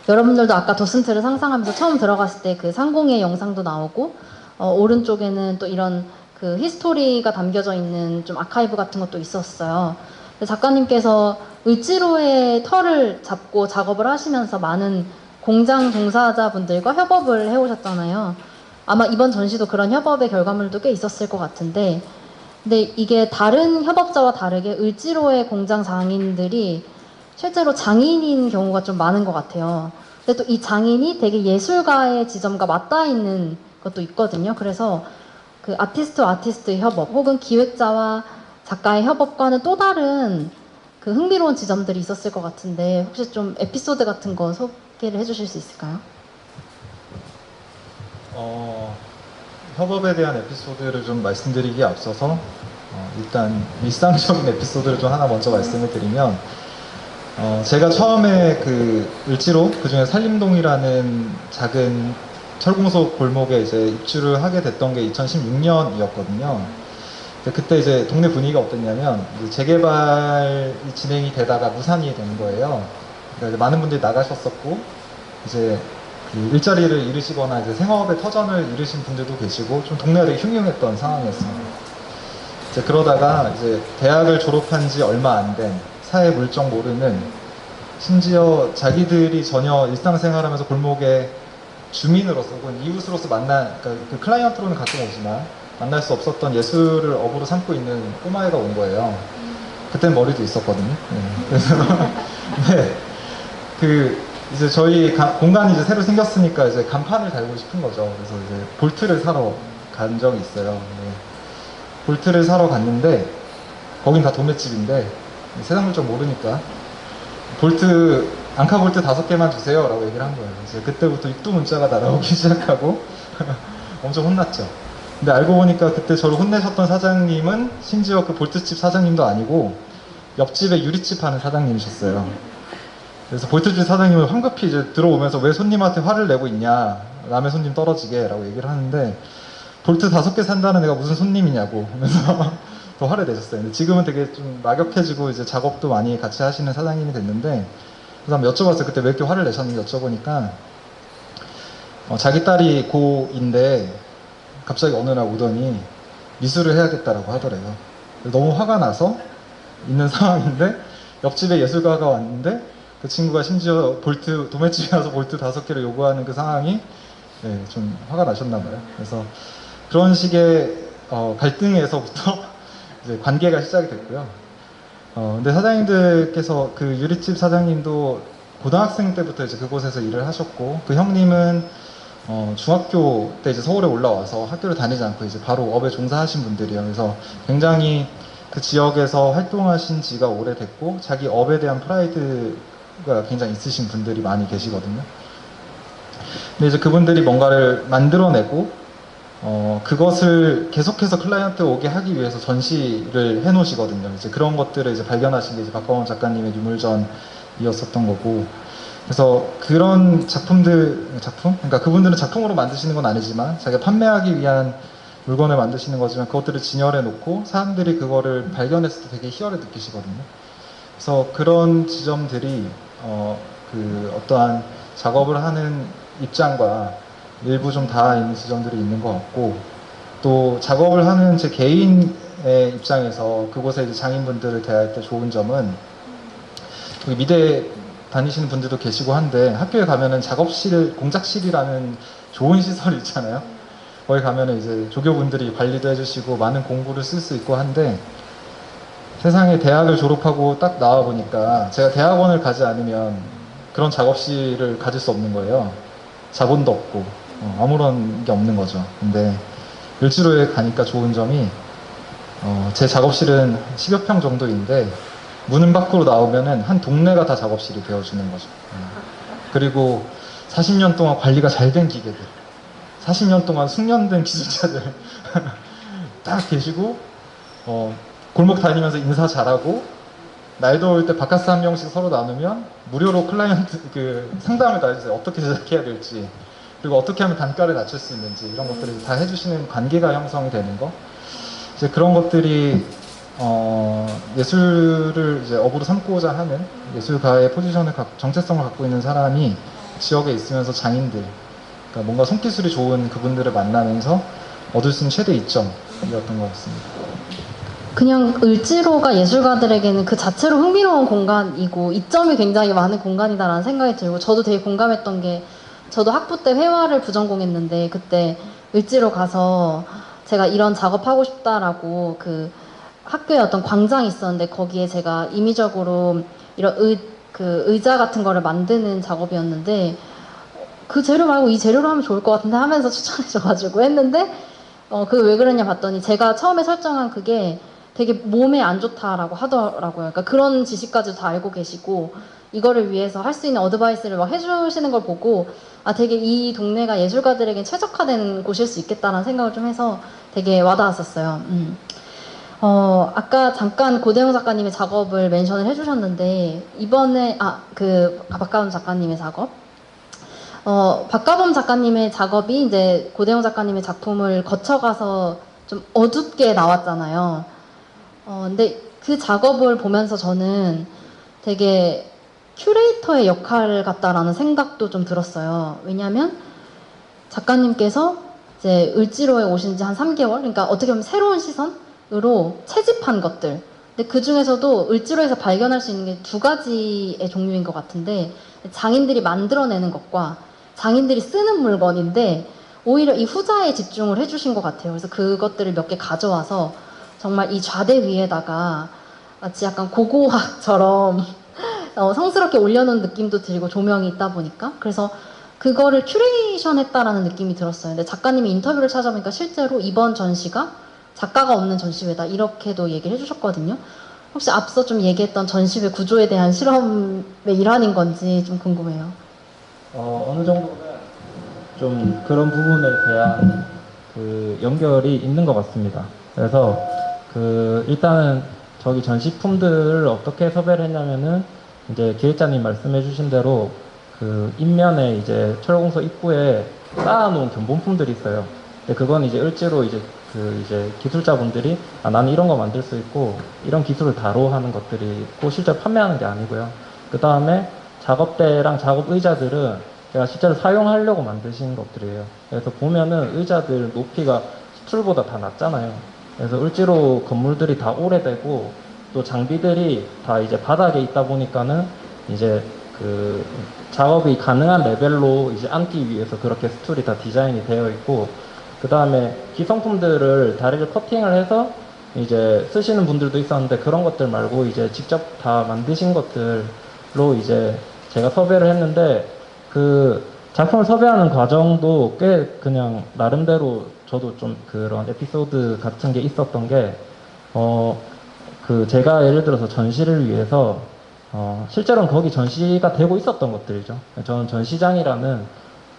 여러분들도 아까 도슨트를 상상하면서 처음 들어갔을 때 그 상공의 영상도 나오고 오른쪽에는 또 이런 그 히스토리가 담겨져 있는 좀 아카이브 같은 것도 있었어요. 작가님께서 을지로의 터를 잡고 작업을 하시면서 많은 공장 종사자분들과 협업을 해오셨잖아요. 아마 이번 전시도 그런 협업의 결과물도 꽤 있었을 것 같은데, 근데 이게 다른 협업자와 다르게 을지로의 공장 장인들이 실제로 장인인 경우가 좀 많은 것 같아요. 근데 또 이 장인이 되게 예술가의 지점과 맞닿아 있는 것도 있거든요. 그래서 그 아티스트의 협업 혹은 기획자와 작가의 협업과는 또 다른 그 흥미로운 지점들이 있었을 것 같은데, 혹시 좀 에피소드 같은 거 소개를 해주실 수 있을까요? 협업에 대한 에피소드를 좀 말씀드리기에 앞서서 일단 일상적인 에피소드를 좀 하나 먼저 말씀을 드리면, 제가 처음에 을지로, 그중에 산림동이라는 작은 철공소 골목에 이제 입주를 하게 됐던 게 2016년이었거든요. 그때 이제 동네 분위기가 어땠냐면, 재개발이 진행이 되다가 무산이 된 거예요. 그러니까 많은 분들이 나가셨었고, 이제 일자리를 잃으시거나 이제 생업의 터전을 잃으신 분들도 계시고, 좀 동네가 되게 흉흉했던 상황이었습니다. 이제 그러다가 이제 대학을 졸업한 지 얼마 안 된, 사회 물정 모르는, 심지어 자기들이 전혀 일상생활하면서 골목에 주민으로서 혹은 이웃으로서 그러니까 그 클라이언트로는 가끔 오지만 만날 수 없었던 예술을 업으로 삼고 있는 꼬마애가 온 거예요. 그때는 머리도 있었거든요. 네. 그래서 네. 이제 저희 공간이 이제 새로 생겼으니까 이제 간판을 달고 싶은 거죠. 그래서 이제 볼트를 사러 간 적이 있어요. 네. 볼트를 사러 갔는데 거긴 다 도매집인데 세상 물정 모르니까 볼트 앙카 볼트 5개만 주세요 라고 얘기를 한 거예요. 이제 그때부터 육두 문자가 날아오기 시작하고 엄청 혼났죠. 근데 알고 보니까 그때 저를 혼내셨던 사장님은 심지어 그 볼트집 사장님도 아니고 옆집에 유리집 하는 사장님이셨어요. 그래서 볼트집 사장님은 황급히 이제 들어오면서 왜 손님한테 화를 내고 있냐, 남의 손님 떨어지게 라고 얘기를 하는데 볼트 5개 산다는 애가 무슨 손님이냐고 하면서 더 화를 내셨어요. 근데 지금은 되게 좀 막역해지고 이제 작업도 많이 같이 하시는 사장님이 됐는데, 그래서 한번 여쭤봤어요. 그때 왜 이렇게 화를 내셨는지 여쭤보니까 자기 딸이 고2인데 갑자기 어느 날 오더니 미술을 해야겠다라고 하더래요. 너무 화가 나서 있는 상황인데 옆집에 예술가가 왔는데 그 친구가 심지어 볼트, 도매집에 와서 볼트 5개를 요구하는 그 상황이 네, 좀 화가 나셨나 봐요. 그래서 그런 식의 갈등에서부터 이제 관계가 시작이 됐고요. 근데 사장님들께서 그 유리집 사장님도 고등학생 때부터 이제 그곳에서 일을 하셨고, 그 형님은 중학교 때 이제 서울에 올라와서 학교를 다니지 않고 이제 바로 업에 종사하신 분들이에요. 그래서 굉장히 그 지역에서 활동하신 지가 오래됐고 자기 업에 대한 프라이드가 굉장히 있으신 분들이 많이 계시거든요. 근데 이제 그분들이 뭔가를 만들어내고 그것을 계속해서 클라이언트 오게 하기 위해서 전시를 해 놓으시거든요. 이제 그런 것들을 이제 발견하신 게 이제 박가원 작가님의 유물전이었었던 거고, 그래서 그런 작품? 그러니까 그분들은 작품으로 만드시는 건 아니지만 자기가 판매하기 위한 물건을 만드시는 거지만 그것들을 진열해 놓고 사람들이 그거를 발견했을 때 되게 희열을 느끼시거든요. 그래서 그런 지점들이 어떠한 작업을 하는 입장과 일부 좀 닿아 있는 지점들이 있는 것 같고, 또 작업을 하는 제 개인의 입장에서 그곳에 이제 장인분들을 대할 때 좋은 점은, 여기 미대 다니시는 분들도 계시고 한데 학교에 가면은 작업실, 공작실이라는 좋은 시설이 있잖아요. 거기 가면은 이제 조교분들이 관리도 해주시고 많은 공부를 쓸 수 있고 한데, 세상에 대학을 졸업하고 딱 나와 보니까 제가 대학원을 가지 않으면 그런 작업실을 가질 수 없는 거예요. 자본도 없고 아무런 게 없는 거죠. 근데 을지로에 가니까 좋은 점이 제 작업실은 10여 평 정도인데 문 밖으로 나오면은 한 동네가 다 작업실이 되어주는 거죠. 그리고 40년 동안 관리가 잘 된 기계들, 40년 동안 숙련된 기술자들 딱 계시고 골목 다니면서 인사 잘하고, 날 더울 때 바카스 한 명씩 서로 나누면 무료로 클라이언트 그 상담을 다 해주세요. 어떻게 제작해야 될지, 그리고 어떻게 하면 단가를 낮출 수 있는지, 이런 것들을 다 해주시는 관계가 형성이 되는 거. 이제 그런 것들이 예술을 이제 업으로 삼고자 하는 예술가의 포지션을 정체성을 갖고 있는 사람이 지역에 있으면서 장인들, 그러니까 뭔가 손기술이 좋은 그분들을 만나면서 얻을 수 있는 최대 이점이었던 것 같습니다. 그냥 을지로가 예술가들에게는 그 자체로 흥미로운 공간이고 이점이 굉장히 많은 공간이다라는 생각이 들고, 저도 되게 공감했던 게, 저도 학부 때 회화를 부전공했는데 그때 을지로 가서 제가 이런 작업하고 싶다라고 그 학교에 어떤 광장이 있었는데 거기에 제가 임의적으로 이런 의자 같은 거를 만드는 작업이었는데, 그 재료 말고 이 재료로 하면 좋을 것 같은데 하면서 추천해줘가지고 했는데, 그게 왜 그러냐 봤더니 제가 처음에 설정한 그게 되게 몸에 안 좋다라고 하더라고요. 그러니까 그런 지식까지도 다 알고 계시고 이거를 위해서 할 수 있는 어드바이스를 막 해주시는 걸 보고, 되게 이 동네가 예술가들에게 최적화된 곳일 수 있겠다라는 생각을 좀 해서 되게 와닿았었어요. 아까 잠깐 고대영 작가님의 작업을 멘션을 해주셨는데, 이번에 박가범 작가님의 작업, 박가범 작가님의 작업이 이제 고대영 작가님의 작품을 거쳐가서 좀 어둡게 나왔잖아요. 근데 그 작업을 보면서 저는 되게 큐레이터의 역할 같다라는 생각도 좀 들었어요. 왜냐하면 작가님께서 이제 을지로에 오신 지 한 3개월, 그러니까 어떻게 보면 새로운 시선으로 채집한 것들. 근데 그 중에서도 을지로에서 발견할 수 있는 게 2가지의 종류인 것 같은데, 장인들이 만들어내는 것과 장인들이 쓰는 물건인데 오히려 이 후자에 집중을 해주신 것 같아요. 그래서 그것들을 몇 개 가져와서 정말 이 좌대 위에다가 마치 약간 고고학처럼 성스럽게 올려놓은 느낌도 들고, 조명이 있다 보니까. 그래서 그거를 큐레이션 했다라는 느낌이 들었어요. 근데 작가님이 인터뷰를 찾아보니까 실제로 이번 전시가 작가가 없는 전시회다 이렇게도 얘기를 해주셨거든요. 혹시 앞서 좀 얘기했던 전시회 구조에 대한 실험의 일환인 건지 좀 궁금해요. 어느 정도는 좀 그런 부분에 대한 그 연결이 있는 것 같습니다. 그래서 일단은 저기 전시품들을 어떻게 섭외를 했냐면은 이제 기획자님 말씀해주신 대로 그 인면에 이제 철공소 입구에 쌓아놓은 견본품들이 있어요. 근데 그건 이제 을지로 이제 이제 기술자분들이 나는 이런 거 만들 수 있고 이런 기술을 다뤄 하는 것들이 있고 실제로 판매하는 게 아니고요. 그 다음에 작업대랑 작업 의자들은 제가 실제로 사용하려고 만드신 것들이에요. 그래서 보면은 의자들 높이가 수출보다 다 낮잖아요. 그래서 을지로 건물들이 다 오래되고 또 장비들이 다 이제 바닥에 있다 보니까는 이제 그 작업이 가능한 레벨로 이제 앉기 위해서 그렇게 스툴이 다 디자인이 되어 있고, 그 다음에 기성품들을 다리를 커팅을 해서 이제 쓰시는 분들도 있었는데 그런 것들 말고 이제 직접 다 만드신 것들로 이제 제가 섭외를 했는데 그 작품을 섭외하는 과정도 꽤 그냥 나름대로 저도 좀 그런 에피소드 같은 게 있었던 게 그 제가 예를 들어서 전시를 위해서 실제로는 거기 전시가 되고 있었던 것들이죠. 저는 전시장이라는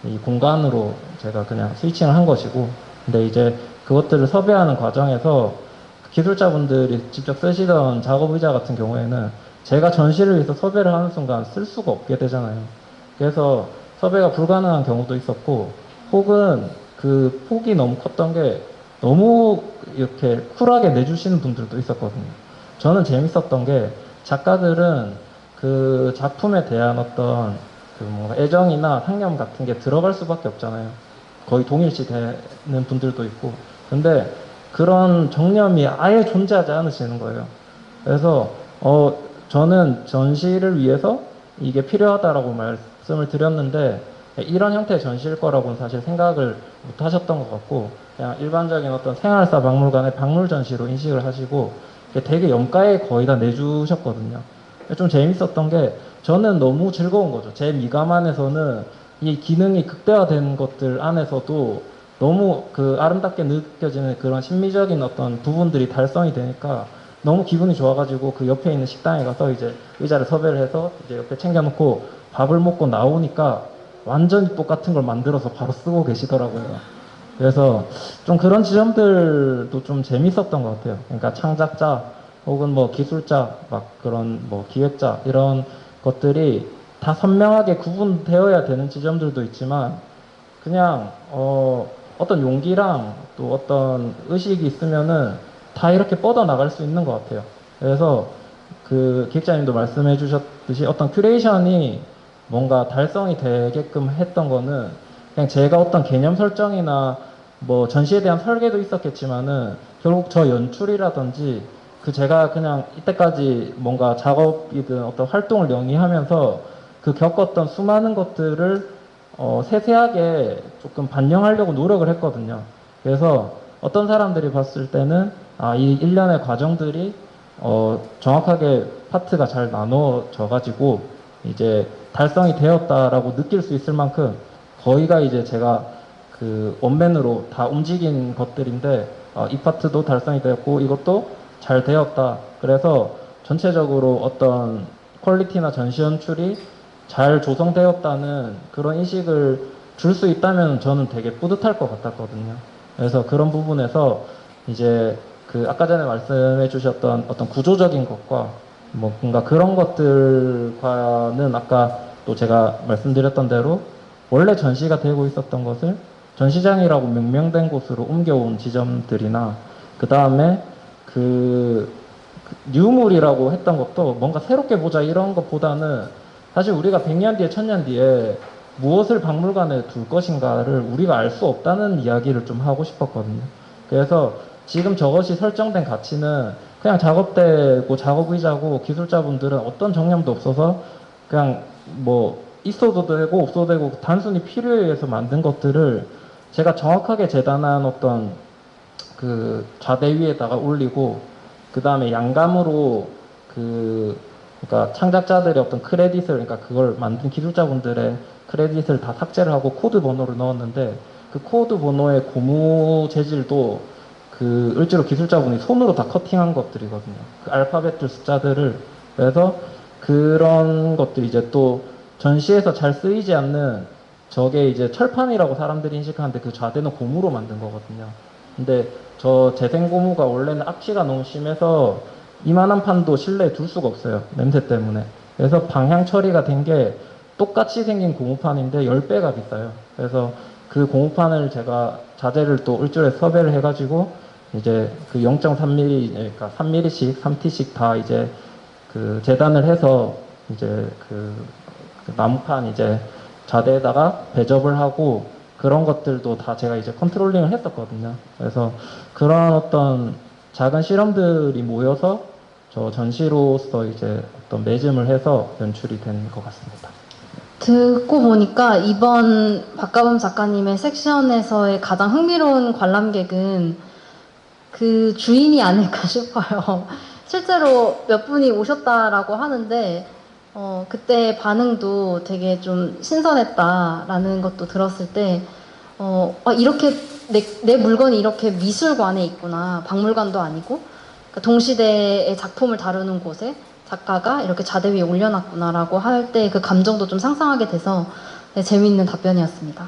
이 공간으로 제가 그냥 스위칭을 한 것이고, 근데 이제 그것들을 섭외하는 과정에서 기술자분들이 직접 쓰시던 작업 의자 같은 경우에는 제가 전시를 위해서 섭외를 하는 순간 쓸 수가 없게 되잖아요. 그래서 섭외가 불가능한 경우도 있었고, 혹은 그 폭이 너무 컸던 게 너무 이렇게 쿨하게 내주시는 분들도 있었거든요. 저는 재밌었던 게 작가들은 그 작품에 대한 어떤 그 뭔가 애정이나 상념 같은 게 들어갈 수밖에 없잖아요. 거의 동일시 되는 분들도 있고. 근데 그런 정념이 아예 존재하지 않으시는 거예요. 그래서 저는 전시를 위해서 이게 필요하다라고 말씀을 드렸는데 이런 형태의 전시일 거라고는 사실 생각을 못 하셨던 것 같고, 그냥 일반적인 어떤 생활사 박물관의 박물 전시로 인식을 하시고 되게 염가에 거의 다 내주셨거든요. 좀 재밌었던 게 저는 너무 즐거운 거죠. 제 미감 안에서는 이 기능이 극대화된 것들 안에서도 너무 그 아름답게 느껴지는 그런 심미적인 어떤 부분들이 달성이 되니까 너무 기분이 좋아가지고 그 옆에 있는 식당에 가서 이제 의자를 섭외를 해서 이제 옆에 챙겨놓고 밥을 먹고 나오니까 완전히 똑같은 걸 만들어서 바로 쓰고 계시더라고요. 그래서 좀 그런 지점들도 좀 재밌었던 것 같아요. 그러니까 창작자 혹은 뭐 기술자, 막 그런 뭐 기획자 이런 것들이 다 선명하게 구분되어야 되는 지점들도 있지만 그냥 어떤 용기랑 또 어떤 의식이 있으면은 다 이렇게 뻗어 나갈 수 있는 것 같아요. 그래서 그 기획자님도 말씀해 주셨듯이 어떤 큐레이션이 뭔가 달성이 되게끔 했던 거는 그냥 제가 어떤 개념 설정이나 뭐 전시에 대한 설계도 있었겠지만은 결국 저 연출이라든지 그 제가 그냥 이때까지 뭔가 작업이든 어떤 활동을 영위하면서 그 겪었던 수많은 것들을 세세하게 조금 반영하려고 노력을 했거든요. 그래서 어떤 사람들이 봤을 때는 이 일련의 과정들이 정확하게 파트가 잘 나눠져 가지고 이제 달성이 되었다라고 느낄 수 있을 만큼 거의가 이제 제가 그 원맨으로 다 움직인 것들인데 이 파트도 달성이 되었고 이것도 잘 되었다. 그래서 전체적으로 어떤 퀄리티나 전시 연출이 잘 조성되었다는 그런 인식을 줄 수 있다면 저는 되게 뿌듯할 것 같았거든요. 그래서 그런 부분에서 이제 그 아까 전에 말씀해 주셨던 어떤 구조적인 것과 뭐 뭔가 그런 것들과는 아까 또 제가 말씀드렸던 대로 원래 전시가 되고 있었던 것을 전시장이라고 명명된 곳으로 옮겨온 지점들이나 그 다음에 그 뉴물이라고 했던 것도 뭔가 새롭게 보자 이런 것보다는 사실 우리가 100년 뒤에 1000년 뒤에 무엇을 박물관에 둘 것인가를 우리가 알 수 없다는 이야기를 좀 하고 싶었거든요. 그래서 지금 저것이 설정된 가치는 그냥 작업대고 작업의자고 기술자분들은 어떤 정념도 없어서 그냥 뭐 있어도 되고 없어도 되고 단순히 필요에 의해서 만든 것들을 제가 정확하게 재단한 어떤 그 좌대 위에다가 올리고 그 다음에 양감으로 그러니까 창작자들의 어떤 크레딧을 그러니까 그걸 만든 기술자분들의 크레딧을 다 삭제를 하고 코드 번호를 넣었는데 그 코드 번호의 고무 재질도 그 을지로 기술자분이 손으로 다 커팅한 것들이거든요. 그 알파벳들 숫자들을. 그래서 그런 것들이 이제 또 전시에서 잘 쓰이지 않는 저게 이제 철판이라고 사람들이 인식하는데 그 좌대는 고무로 만든 거거든요. 근데 저 재생고무가 원래는 악취가 너무 심해서 이만한 판도 실내에 둘 수가 없어요. 냄새 때문에. 그래서 방향 처리가 된 게 똑같이 생긴 고무판인데 10배가 비싸요. 그래서 그 고무판을 제가 자재를 또 을지로에 섭외를 해가지고 이제 그 0.3mm, 그러니까 3mm씩, 3T씩 다 이제 그 재단을 해서 이제 그 나무판 이제 자대에다가 배접을 하고 그런 것들도 다 제가 이제 컨트롤링을 했었거든요. 그래서 그런 어떤 작은 실험들이 모여서 저 전시로서 이제 어떤 매짐을 해서 연출이 된 것 같습니다. 듣고 보니까 이번 박가범 작가님의 섹션에서의 가장 흥미로운 관람객은 그 주인이 아닐까 싶어요. 실제로 몇 분이 오셨다라고 하는데 그때 반응도 되게 좀 신선했다라는 것도 들었을 때 이렇게 내 물건이 이렇게 미술관에 있구나. 박물관도 아니고 그러니까 동시대의 작품을 다루는 곳에 작가가 이렇게 자대 위에 올려놨구나라고 할 때 그 감정도 좀 상상하게 돼서 네, 재미있는 답변이었습니다.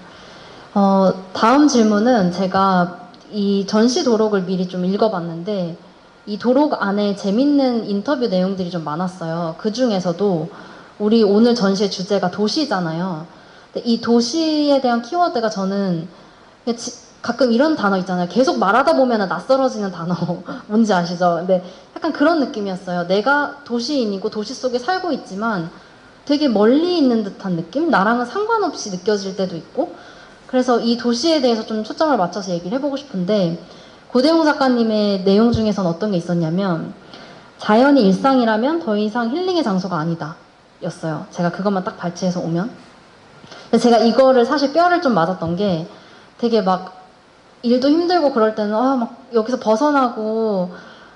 다음 질문은 제가 이 전시 도록을 미리 좀 읽어봤는데 이 도록 안에 재밌는 인터뷰 내용들이 좀 많았어요. 그 중에서도 우리 오늘 전시의 주제가 도시잖아요. 근데 이 도시에 대한 키워드가 저는 가끔 이런 단어 있잖아요. 계속 말하다 보면 낯설어지는 단어 뭔지 아시죠? 근데 약간 그런 느낌이었어요. 내가 도시인이고 도시 속에 살고 있지만 되게 멀리 있는 듯한 느낌? 나랑은 상관없이 느껴질 때도 있고 그래서 이 도시에 대해서 좀 초점을 맞춰서 얘기를 해보고 싶은데 고대용 작가님의 내용 중에선 어떤 게 있었냐면 자연이 일상이라면 더 이상 힐링의 장소가 아니다 였어요. 제가 그것만 딱 발췌해서 오면 근데 제가 이거를 사실 뼈를 좀 맞았던 게 되게 막 일도 힘들고 그럴 때는 막 여기서 벗어나고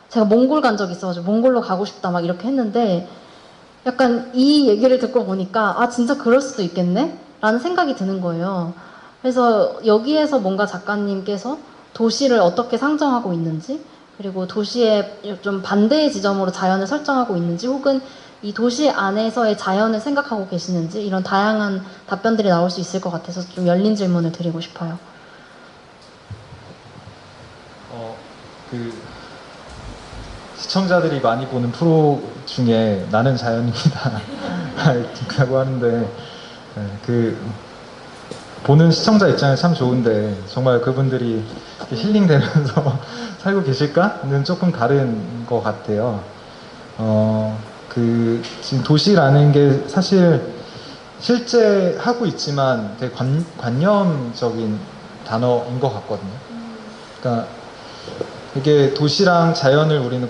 제가 몽골 간 적 있어가지고 몽골로 가고 싶다 막 이렇게 했는데 약간 이 얘기를 듣고 보니까 진짜 그럴 수도 있겠네? 라는 생각이 드는 거예요. 그래서 여기에서 뭔가 작가님께서 도시를 어떻게 상정하고 있는지 그리고 도시의 좀 반대의 지점으로 자연을 설정하고 있는지 혹은 이 도시 안에서의 자연을 생각하고 계시는지 이런 다양한 답변들이 나올 수 있을 것 같아서 좀 열린 질문을 드리고 싶어요. 그 시청자들이 많이 보는 프로 중에 나는 자연입니다 라고 하는데 그 보는 시청자 입장에 참 좋은데 정말 그분들이 힐링되면서 살고 계실까는 조금 다른 것 같아요. 그 지금 도시라는 게 사실 실제 하고 있지만 되게 관념적인 단어인 것 같거든요. 그러니까 이게 도시랑 자연을 우리는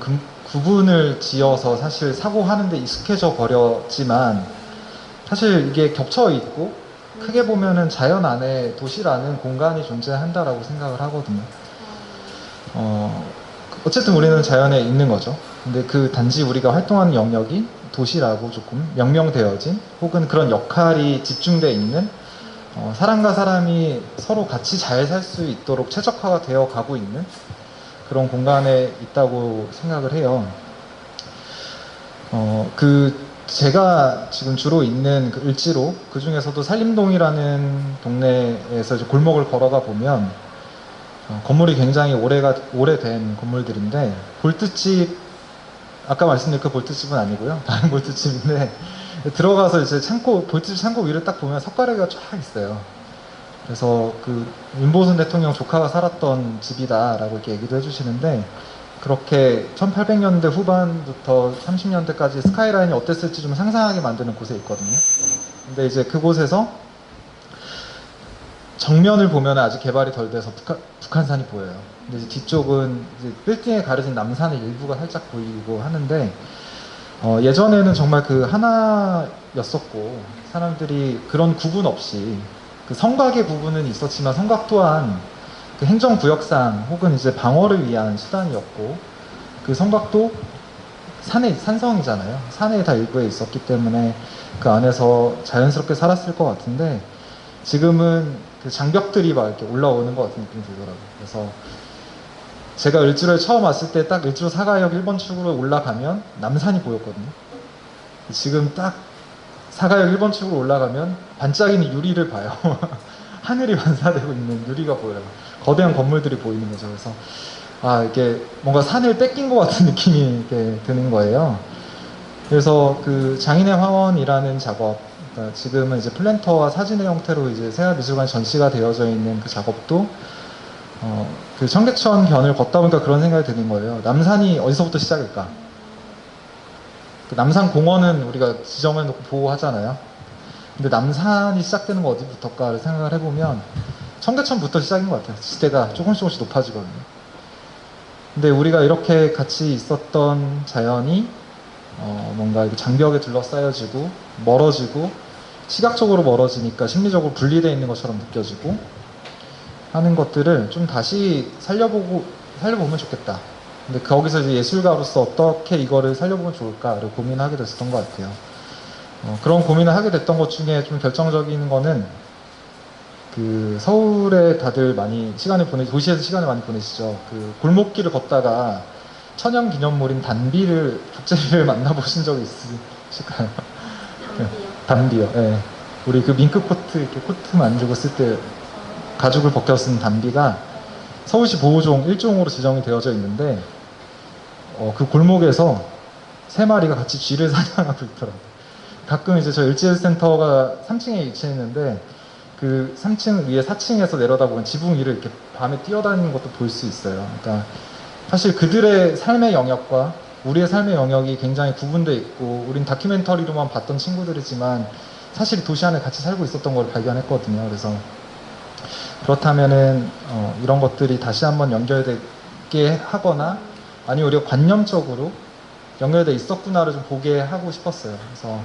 구분을 지어서 사실 사고하는데 익숙해져 버렸지만 사실 이게 겹쳐 있고 크게 보면은 자연 안에 도시라는 공간이 존재한다라고 생각을 하거든요. 어쨌든 우리는 자연에 있는 거죠. 근데 그 단지 우리가 활동하는 영역이 도시라고 조금 명명되어진 혹은 그런 역할이 집중되어 있는 사람과 사람이 서로 같이 잘 살 수 있도록 최적화가 되어 가고 있는 그런 공간에 있다고 생각을 해요. 제가 지금 주로 있는 그 을지로, 그 중에서도 산림동이라는 동네에서 이제 골목을 걸어가 보면 건물이 굉장히 오래된 건물들인데 볼트집, 아까 말씀드린 그 볼트집은 아니고요. 다른 볼트집인데 들어가서 이제 볼트집 창고 위를 딱 보면 석가래가 쫙 있어요. 그래서 그 윤보선 대통령 조카가 살았던 집이다라고 이렇게 얘기도 해주시는데 그렇게 1800년대 후반부터 30년대까지 스카이라인이 어땠을지 좀 상상하게 만드는 곳에 있거든요. 근데 이제 그곳에서 정면을 보면 아직 개발이 덜 돼서 북한산이 보여요. 근데 이제 뒤쪽은 이제 빌딩에 가려진 남산의 일부가 살짝 보이고 하는데 예전에는 정말 그 하나였었고 사람들이 그런 구분 없이 그 성곽의 부분은 있었지만 성곽 또한 그 행정구역상 혹은 이제 방어를 위한 수단이었고 그 성곽도 산성이잖아요. 산에 다 일부에 있었기 때문에 그 안에서 자연스럽게 살았을 것 같은데 지금은 그 장벽들이 막 이렇게 올라오는 것 같은 느낌이 들더라고요. 그래서 제가 을지로에 처음 왔을 때 딱 을지로 사가역 1번 출구로 올라가면 남산이 보였거든요. 지금 딱 사가역 1번 출구로 올라가면 반짝이는 유리를 봐요. 하늘이 반사되고 있는 유리가 보여요. 거대한 건물들이 보이는 거죠. 그래서 아, 이게 뭔가 산을 뺏긴 것 같은 느낌이 이렇게 드는 거예요. 그래서 그 장인의 화원이라는 작업, 그러니까 지금은 이제 플랜터와 사진의 형태로 이제 세아미술관에 전시가 되어져 있는 그 작업도 그 청계천 변을 걷다 보니까 그런 생각이 드는 거예요. 남산이 어디서부터 시작일까? 그 남산공원은 우리가 지정해놓고 보호하잖아요. 근데 남산이 시작되는 거 어디부터일까를 생각을 해보면 청계천부터 시작인 것 같아요. 지대가 조금씩 높아지거든요. 근데 우리가 이렇게 같이 있었던 자연이 뭔가 이렇게 장벽에 둘러싸여지고 멀어지고 시각적으로 멀어지니까 심리적으로 분리되어 있는 것처럼 느껴지고 하는 것들을 좀 다시 살려보면 좋겠다. 근데 거기서 이제 예술가로서 어떻게 이거를 살려보면 좋을까를 고민하게 됐었던 것 같아요. 그런 고민을 하게 됐던 것 중에 좀 결정적인 거는 그 서울에 다들 많이 도시에서 시간을 많이 보내시죠. 그 골목길을 걷다가 천연기념물인 단비를, 족제비를 만나보신 적이 있으실까요? 단비요. 네. 우리 그 밍크 코트, 이렇게 코트 만들고 쓸 때 가죽을 벗겨 쓴 단비가 서울시 보호종 1종으로 지정이 되어져 있는데, 그 골목에서 3마리가 같이 쥐를 사냥하고 있더라고요. 가끔 이제 저 을지센터가 3층에 위치해 있는데, 그 3층 위에 4층에서 내려다보면 지붕 위를 이렇게 밤에 뛰어다니는 것도 볼 수 있어요. 그러니까 사실 그들의 삶의 영역과 우리의 삶의 영역이 굉장히 구분되어 있고, 우린 다큐멘터리로만 봤던 친구들이지만 사실 도시 안에 같이 살고 있었던 걸 발견했거든요. 그래서 그렇다면은 이런 것들이 다시 한번 연결되게 하거나 아니면 우리가 관념적으로 연결돼 있었구나를 좀 보게 하고 싶었어요. 그래서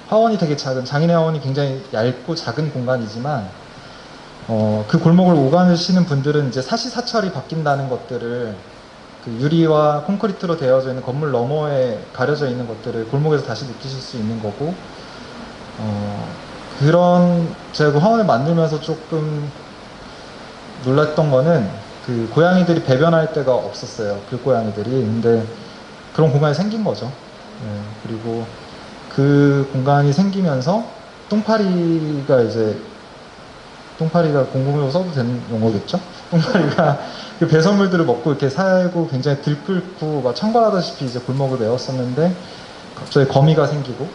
화원이 되게 작은, 장인의 화원이 굉장히 얇고 작은 공간이지만 그 골목을 오가시는 분들은 이제 사시사철이 바뀐다는 것들을, 그 유리와 콘크리트로 되어져 있는 건물 너머에 가려져 있는 것들을 골목에서 다시 느끼실 수 있는 거고, 그런, 제가 그 화원을 만들면서 조금 놀랐던 거는 그 고양이들이 배변할 데가 없었어요. 길고양이들이. 근데 그런 공간이 생긴 거죠. 네, 그리고 그 공간이 생기면서 똥파리가 공공용으로 써도 되는 용어겠죠? 똥파리가 그 배설물들을 먹고 이렇게 살고 굉장히 들끓고 막 청발하다시피 이제 골목을 메웠었는데, 갑자기 거미가 생기고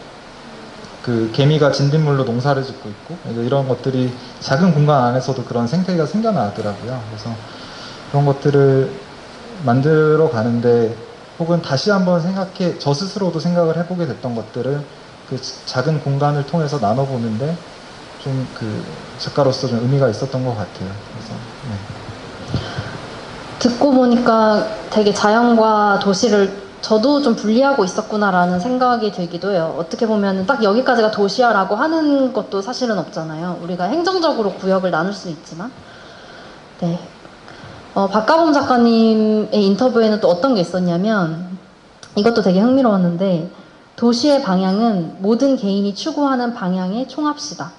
그 개미가 진딧물로 농사를 짓고 있고, 이런 것들이 작은 공간 안에서도 그런 생태계가 생겨나더라고요. 그래서 그런 것들을 만들어 가는데, 혹은 다시 한번 저 스스로도 생각을 해보게 됐던 것들을 그 작은 공간을 통해서 나눠보는데 좀 그 작가로서 좀 의미가 있었던 것 같아요. 그래서 듣고 보니까 되게 자연과 도시를 저도 좀 분리하고 있었구나라는 생각이 들기도 해요. 어떻게 보면 딱 여기까지가 도시야라고 하는 것도 사실은 없잖아요. 우리가 행정적으로 구역을 나눌 수 있지만. 네. 박가범 작가님의 인터뷰에는 또 어떤 게 있었냐면, 이것도 되게 흥미로웠는데, 도시의 방향은 모든 개인이 추구하는 방향의 총합시다,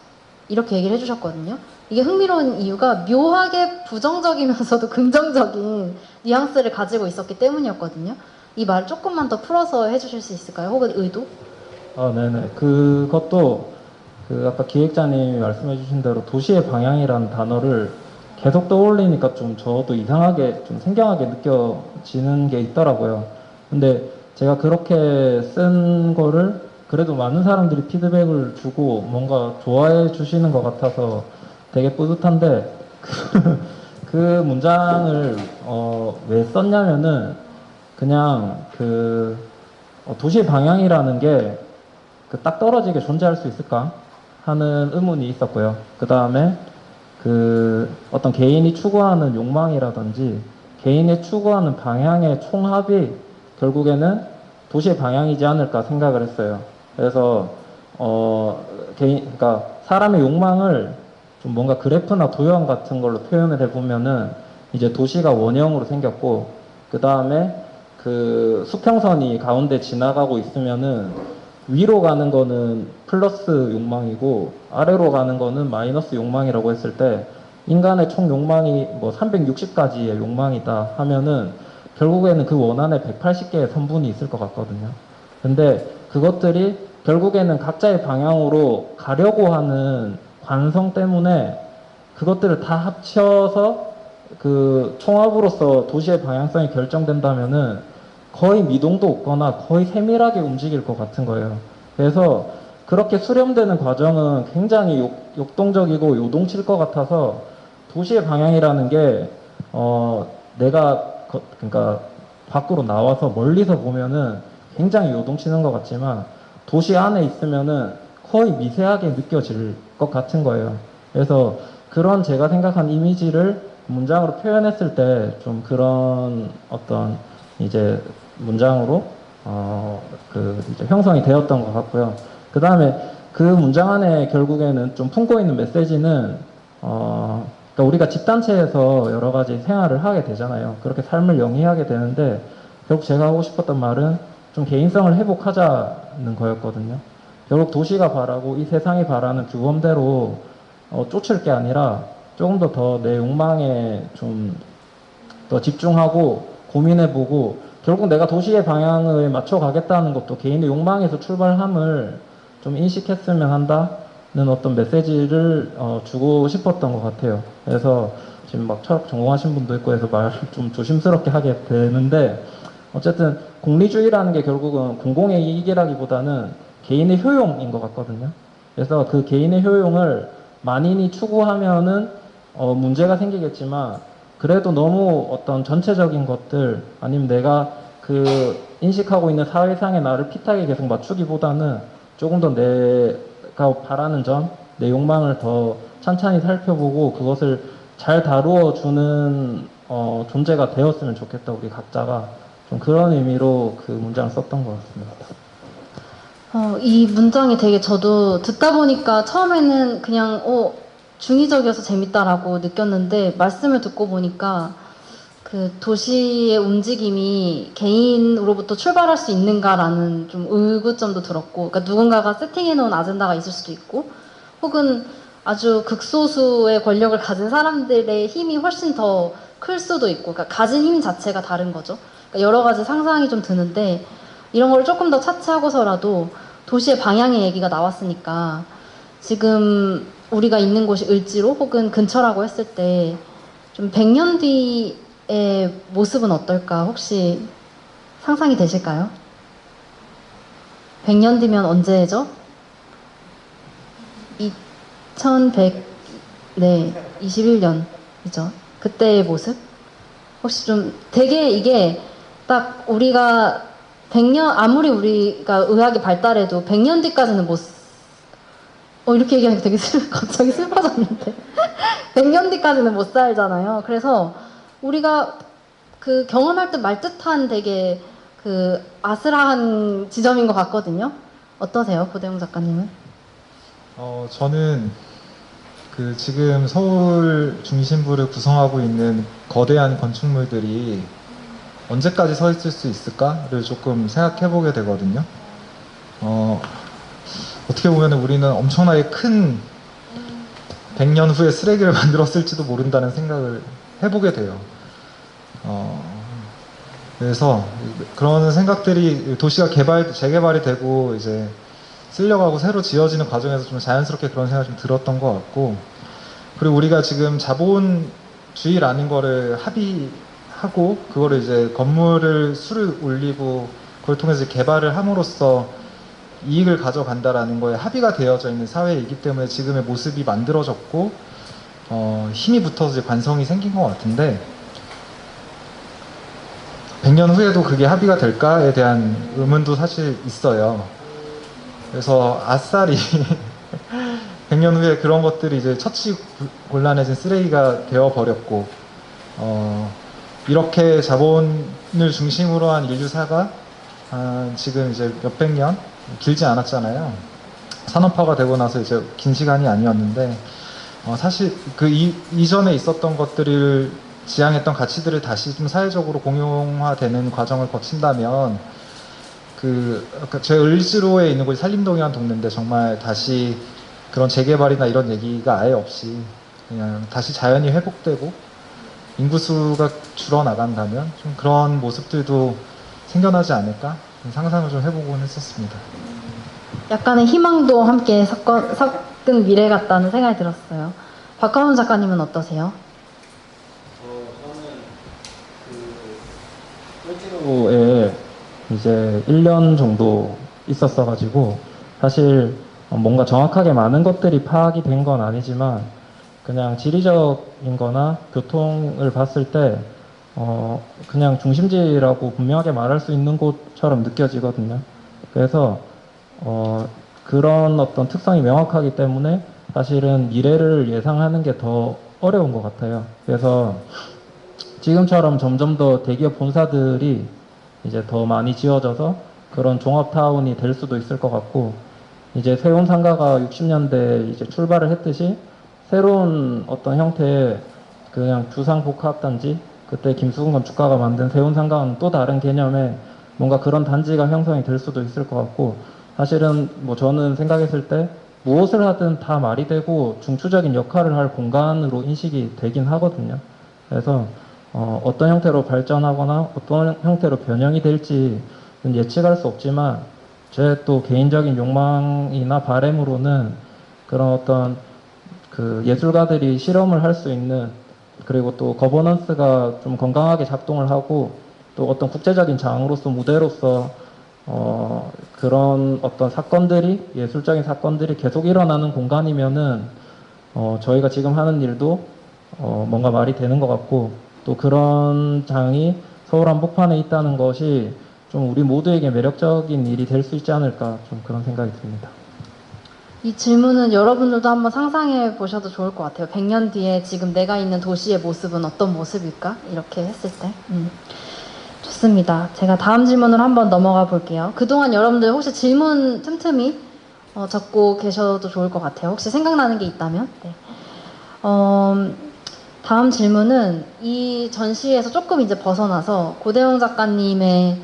이렇게 얘기를 해주셨거든요. 이게 흥미로운 이유가 묘하게 부정적이면서도 긍정적인 뉘앙스를 가지고 있었기 때문이었거든요. 이 말 조금만 더 풀어서 해주실 수 있을까요? 혹은 의도? 네네. 그것도 아까 기획자님이 말씀해 주신 대로 도시의 방향이라는 단어를 계속 떠올리니까 좀 저도 이상하게, 좀 생경하게 느껴지는 게 있더라고요. 근데 제가 그렇게 쓴 거를 그래도 많은 사람들이 피드백을 주고 뭔가 좋아해 주시는 것 같아서 되게 뿌듯한데, 그 문장을 왜 썼냐면은 그냥 도시의 방향이라는 게 딱 떨어지게 존재할 수 있을까 하는 의문이 있었고요. 그 다음에 어떤 개인이 추구하는 욕망이라든지 개인이 추구하는 방향의 총합이 결국에는 도시의 방향이지 않을까 생각을 했어요. 그래서 그러니까 사람의 욕망을 좀 뭔가 그래프나 도형 같은 걸로 표현을 해보면은 이제 도시가 원형으로 생겼고, 그 다음에 그 수평선이 가운데 지나가고 있으면은 위로 가는 거는 플러스 욕망이고 아래로 가는 거는 마이너스 욕망이라고 했을 때 인간의 총 욕망이 뭐 360가지의 욕망이다 하면은 결국에는 그 원안에 180개의 선분이 있을 것 같거든요. 근데 그것들이 결국에는 각자의 방향으로 가려고 하는 관성 때문에 그것들을 다 합쳐서 그 총합으로서 도시의 방향성이 결정된다면은 거의 미동도 없거나 거의 세밀하게 움직일 것 같은 거예요. 그래서 그렇게 수렴되는 과정은 굉장히 역동적이고 요동칠 것 같아서 도시의 방향이라는 게 내가 그러니까 밖으로 나와서 멀리서 보면은 굉장히 요동치는 것 같지만 도시 안에 있으면은 거의 미세하게 느껴질 것 같은 거예요. 그래서 그런 제가 생각한 이미지를 문장으로 표현했을 때 좀 그런 어떤 이제 문장으로 그 이제 형성이 되었던 것 같고요. 그 다음에 그 문장 안에 결국에는 좀 품고 있는 메시지는 그러니까 우리가 집단체에서 여러 가지 생활을 하게 되잖아요. 그렇게 삶을 영위하게 되는데 결국 제가 하고 싶었던 말은 좀 개인성을 회복하자는 거였거든요. 결국 도시가 바라고 이 세상이 바라는 규범대로 쫓을 게 아니라 조금 더 내 욕망에 좀 더 집중하고 고민해보고 결국 내가 도시의 방향을 맞춰 가겠다는 것도 개인의 욕망에서 출발함을 좀 인식했으면 한다는 어떤 메시지를 주고 싶었던 것 같아요. 그래서 지금 막 철학 전공하신 분도 있고 해서 말을 좀 조심스럽게 하게 되는데 어쨌든 공리주의라는 게 결국은 공공의 이익이라기보다는 개인의 효용인 것 같거든요. 그래서 그 개인의 효용을 만인이 추구하면은 문제가 생기겠지만 그래도 너무 어떤 전체적인 것들 아니면 내가 그 인식하고 있는 사회상의 나를 핏하게 계속 맞추기보다는 조금 더 내가 바라는 점, 내 욕망을 더 찬찬히 살펴보고 그것을 잘 다루어 주는 존재가 되었으면 좋겠다 우리 각자가 좀 그런 의미로 그 문장을 썼던 것 같습니다. 이 문장이 되게 저도 듣다 보니까 처음에는 그냥 중의적이어서 재밌다라고 느꼈는데 말씀을 듣고 보니까 그 도시의 움직임이 개인으로부터 출발할 수 있는가라는 좀 의구점도 들었고, 그러니까 누군가가 세팅해놓은 아젠다가 있을 수도 있고, 혹은 아주 극소수의 권력을 가진 사람들의 힘이 훨씬 더 클 수도 있고, 그러니까 가진 힘 자체가 다른 거죠. 그러니까 여러 가지 상상이 좀 드는데 이런 걸 조금 더 차치하고서라도 도시의 방향의 얘기가 나왔으니까 지금 우리가 있는 곳이 을지로 혹은 근처라고 했을 때 좀 100년 뒤의 모습은 어떨까 혹시 상상이 되실까요? 100년 뒤면 언제죠? 2121년이죠. 그때의 모습? 혹시 좀 되게 이게 딱 우리가 100년 아무리 우리가 의학이 발달해도 100년 뒤까지는 이렇게 얘기하니까 되게 갑자기 슬퍼졌는데 100년 뒤까지는 못 살잖아요. 그래서 우리가 그 경험할 듯 말 듯한 되게 그 아슬한 지점인 것 같거든요. 어떠세요, 고대용 작가님은? 저는 그 지금 서울 중심부를 구성하고 있는 거대한 건축물들이 언제까지 서 있을 수 있을까를 조금 생각해 보게 되거든요. 어떻게 보면 우리는 엄청나게 큰 100년 후에 쓰레기를 만들었을지도 모른다는 생각을 해보게 돼요. 그래서 그런 생각들이 도시가 재개발이 되고 이제 쓸려가고 새로 지어지는 과정에서 좀 자연스럽게 그런 생각이 좀 들었던 것 같고, 그리고 우리가 지금 자본주의라는 거를 합의하고 그거를 이제 건물을 수를 올리고 그걸 통해서 개발을 함으로써 이익을 가져간다라는 거에 합의가 되어져 있는 사회이기 때문에 지금의 모습이 만들어졌고 힘이 붙어서 이제 관성이 생긴 것 같은데 100년 후에도 그게 합의가 될까에 대한 의문도 사실 있어요. 그래서 아싸리 100년 후에 그런 것들이 이제 처치곤란해진 쓰레기가 되어버렸고 이렇게 자본을 중심으로 한 인류사가 지금 이제 몇백 년 길지 않았잖아요. 산업화가 되고 나서 이제 긴 시간이 아니었는데 사실 그 이전에 있었던 것들을 지향했던 가치들을 다시 좀 사회적으로 공용화되는 과정을 거친다면 제 을지로에 있는 곳이 산림동이라는 동네인데 정말 다시 그런 재개발이나 이런 얘기가 아예 없이 그냥 다시 자연이 회복되고 인구수가 줄어나간다면 좀 그런 모습들도 생겨나지 않을까 상상을 좀 해보곤 했었습니다. 약간의 희망도 함께 섞은 미래 같다는 생각이 들었어요. 박하훈 작가님은 어떠세요? 에 이제 1년 정도 있었어가지고 사실 뭔가 정확하게 많은 것들이 파악이 된 건 아니지만 그냥 지리적인 거나 교통을 봤을 때 그냥 중심지라고 분명하게 말할 수 있는 곳처럼 느껴지거든요. 그래서 그런 어떤 특성이 명확하기 때문에 사실은 미래를 예상하는 게 더 어려운 것 같아요. 그래서 지금처럼 점점 더 대기업 본사들이 이제 더 많이 지어져서 그런 종합타운이 될 수도 있을 것 같고, 이제 세운상가가 60년대 이제 출발을 했듯이 새로운 어떤 형태의 그냥 주상복합단지, 그때 김수근 건축가가 만든 세운상가는 또 다른 개념의 뭔가 그런 단지가 형성이 될 수도 있을 것 같고, 사실은 뭐 저는 생각했을 때 무엇을 하든 다 말이 되고 중추적인 역할을 할 공간으로 인식이 되긴 하거든요. 그래서 어떤 형태로 발전하거나 어떤 형태로 변형이 될지 예측할 수 없지만, 제 또 개인적인 욕망이나 바램으로는 그런 어떤 그 예술가들이 실험을 할 수 있는, 그리고 또 거버넌스가 좀 건강하게 작동을 하고 또 어떤 국제적인 장으로서 무대로서 그런 어떤 사건들이, 예술적인 사건들이 계속 일어나는 공간이면은 저희가 지금 하는 일도 뭔가 말이 되는 것 같고, 또 그런 장이 서울 한복판에 있다는 것이 좀 우리 모두에게 매력적인 일이 될 수 있지 않을까, 좀 그런 생각이 듭니다. 이 질문은 여러분들도 한번 상상해 보셔도 좋을 것 같아요. 100년 뒤에 지금 내가 있는 도시의 모습은 어떤 모습일까? 이렇게 했을 때. 좋습니다. 제가 다음 질문으로 한번 넘어가 볼게요. 그동안 여러분들 혹시 질문 틈틈이 적고 계셔도 좋을 것 같아요. 혹시 생각나는 게 있다면. 네. 다음 질문은 이 전시에서 조금 이제 벗어나서 고대영 작가님의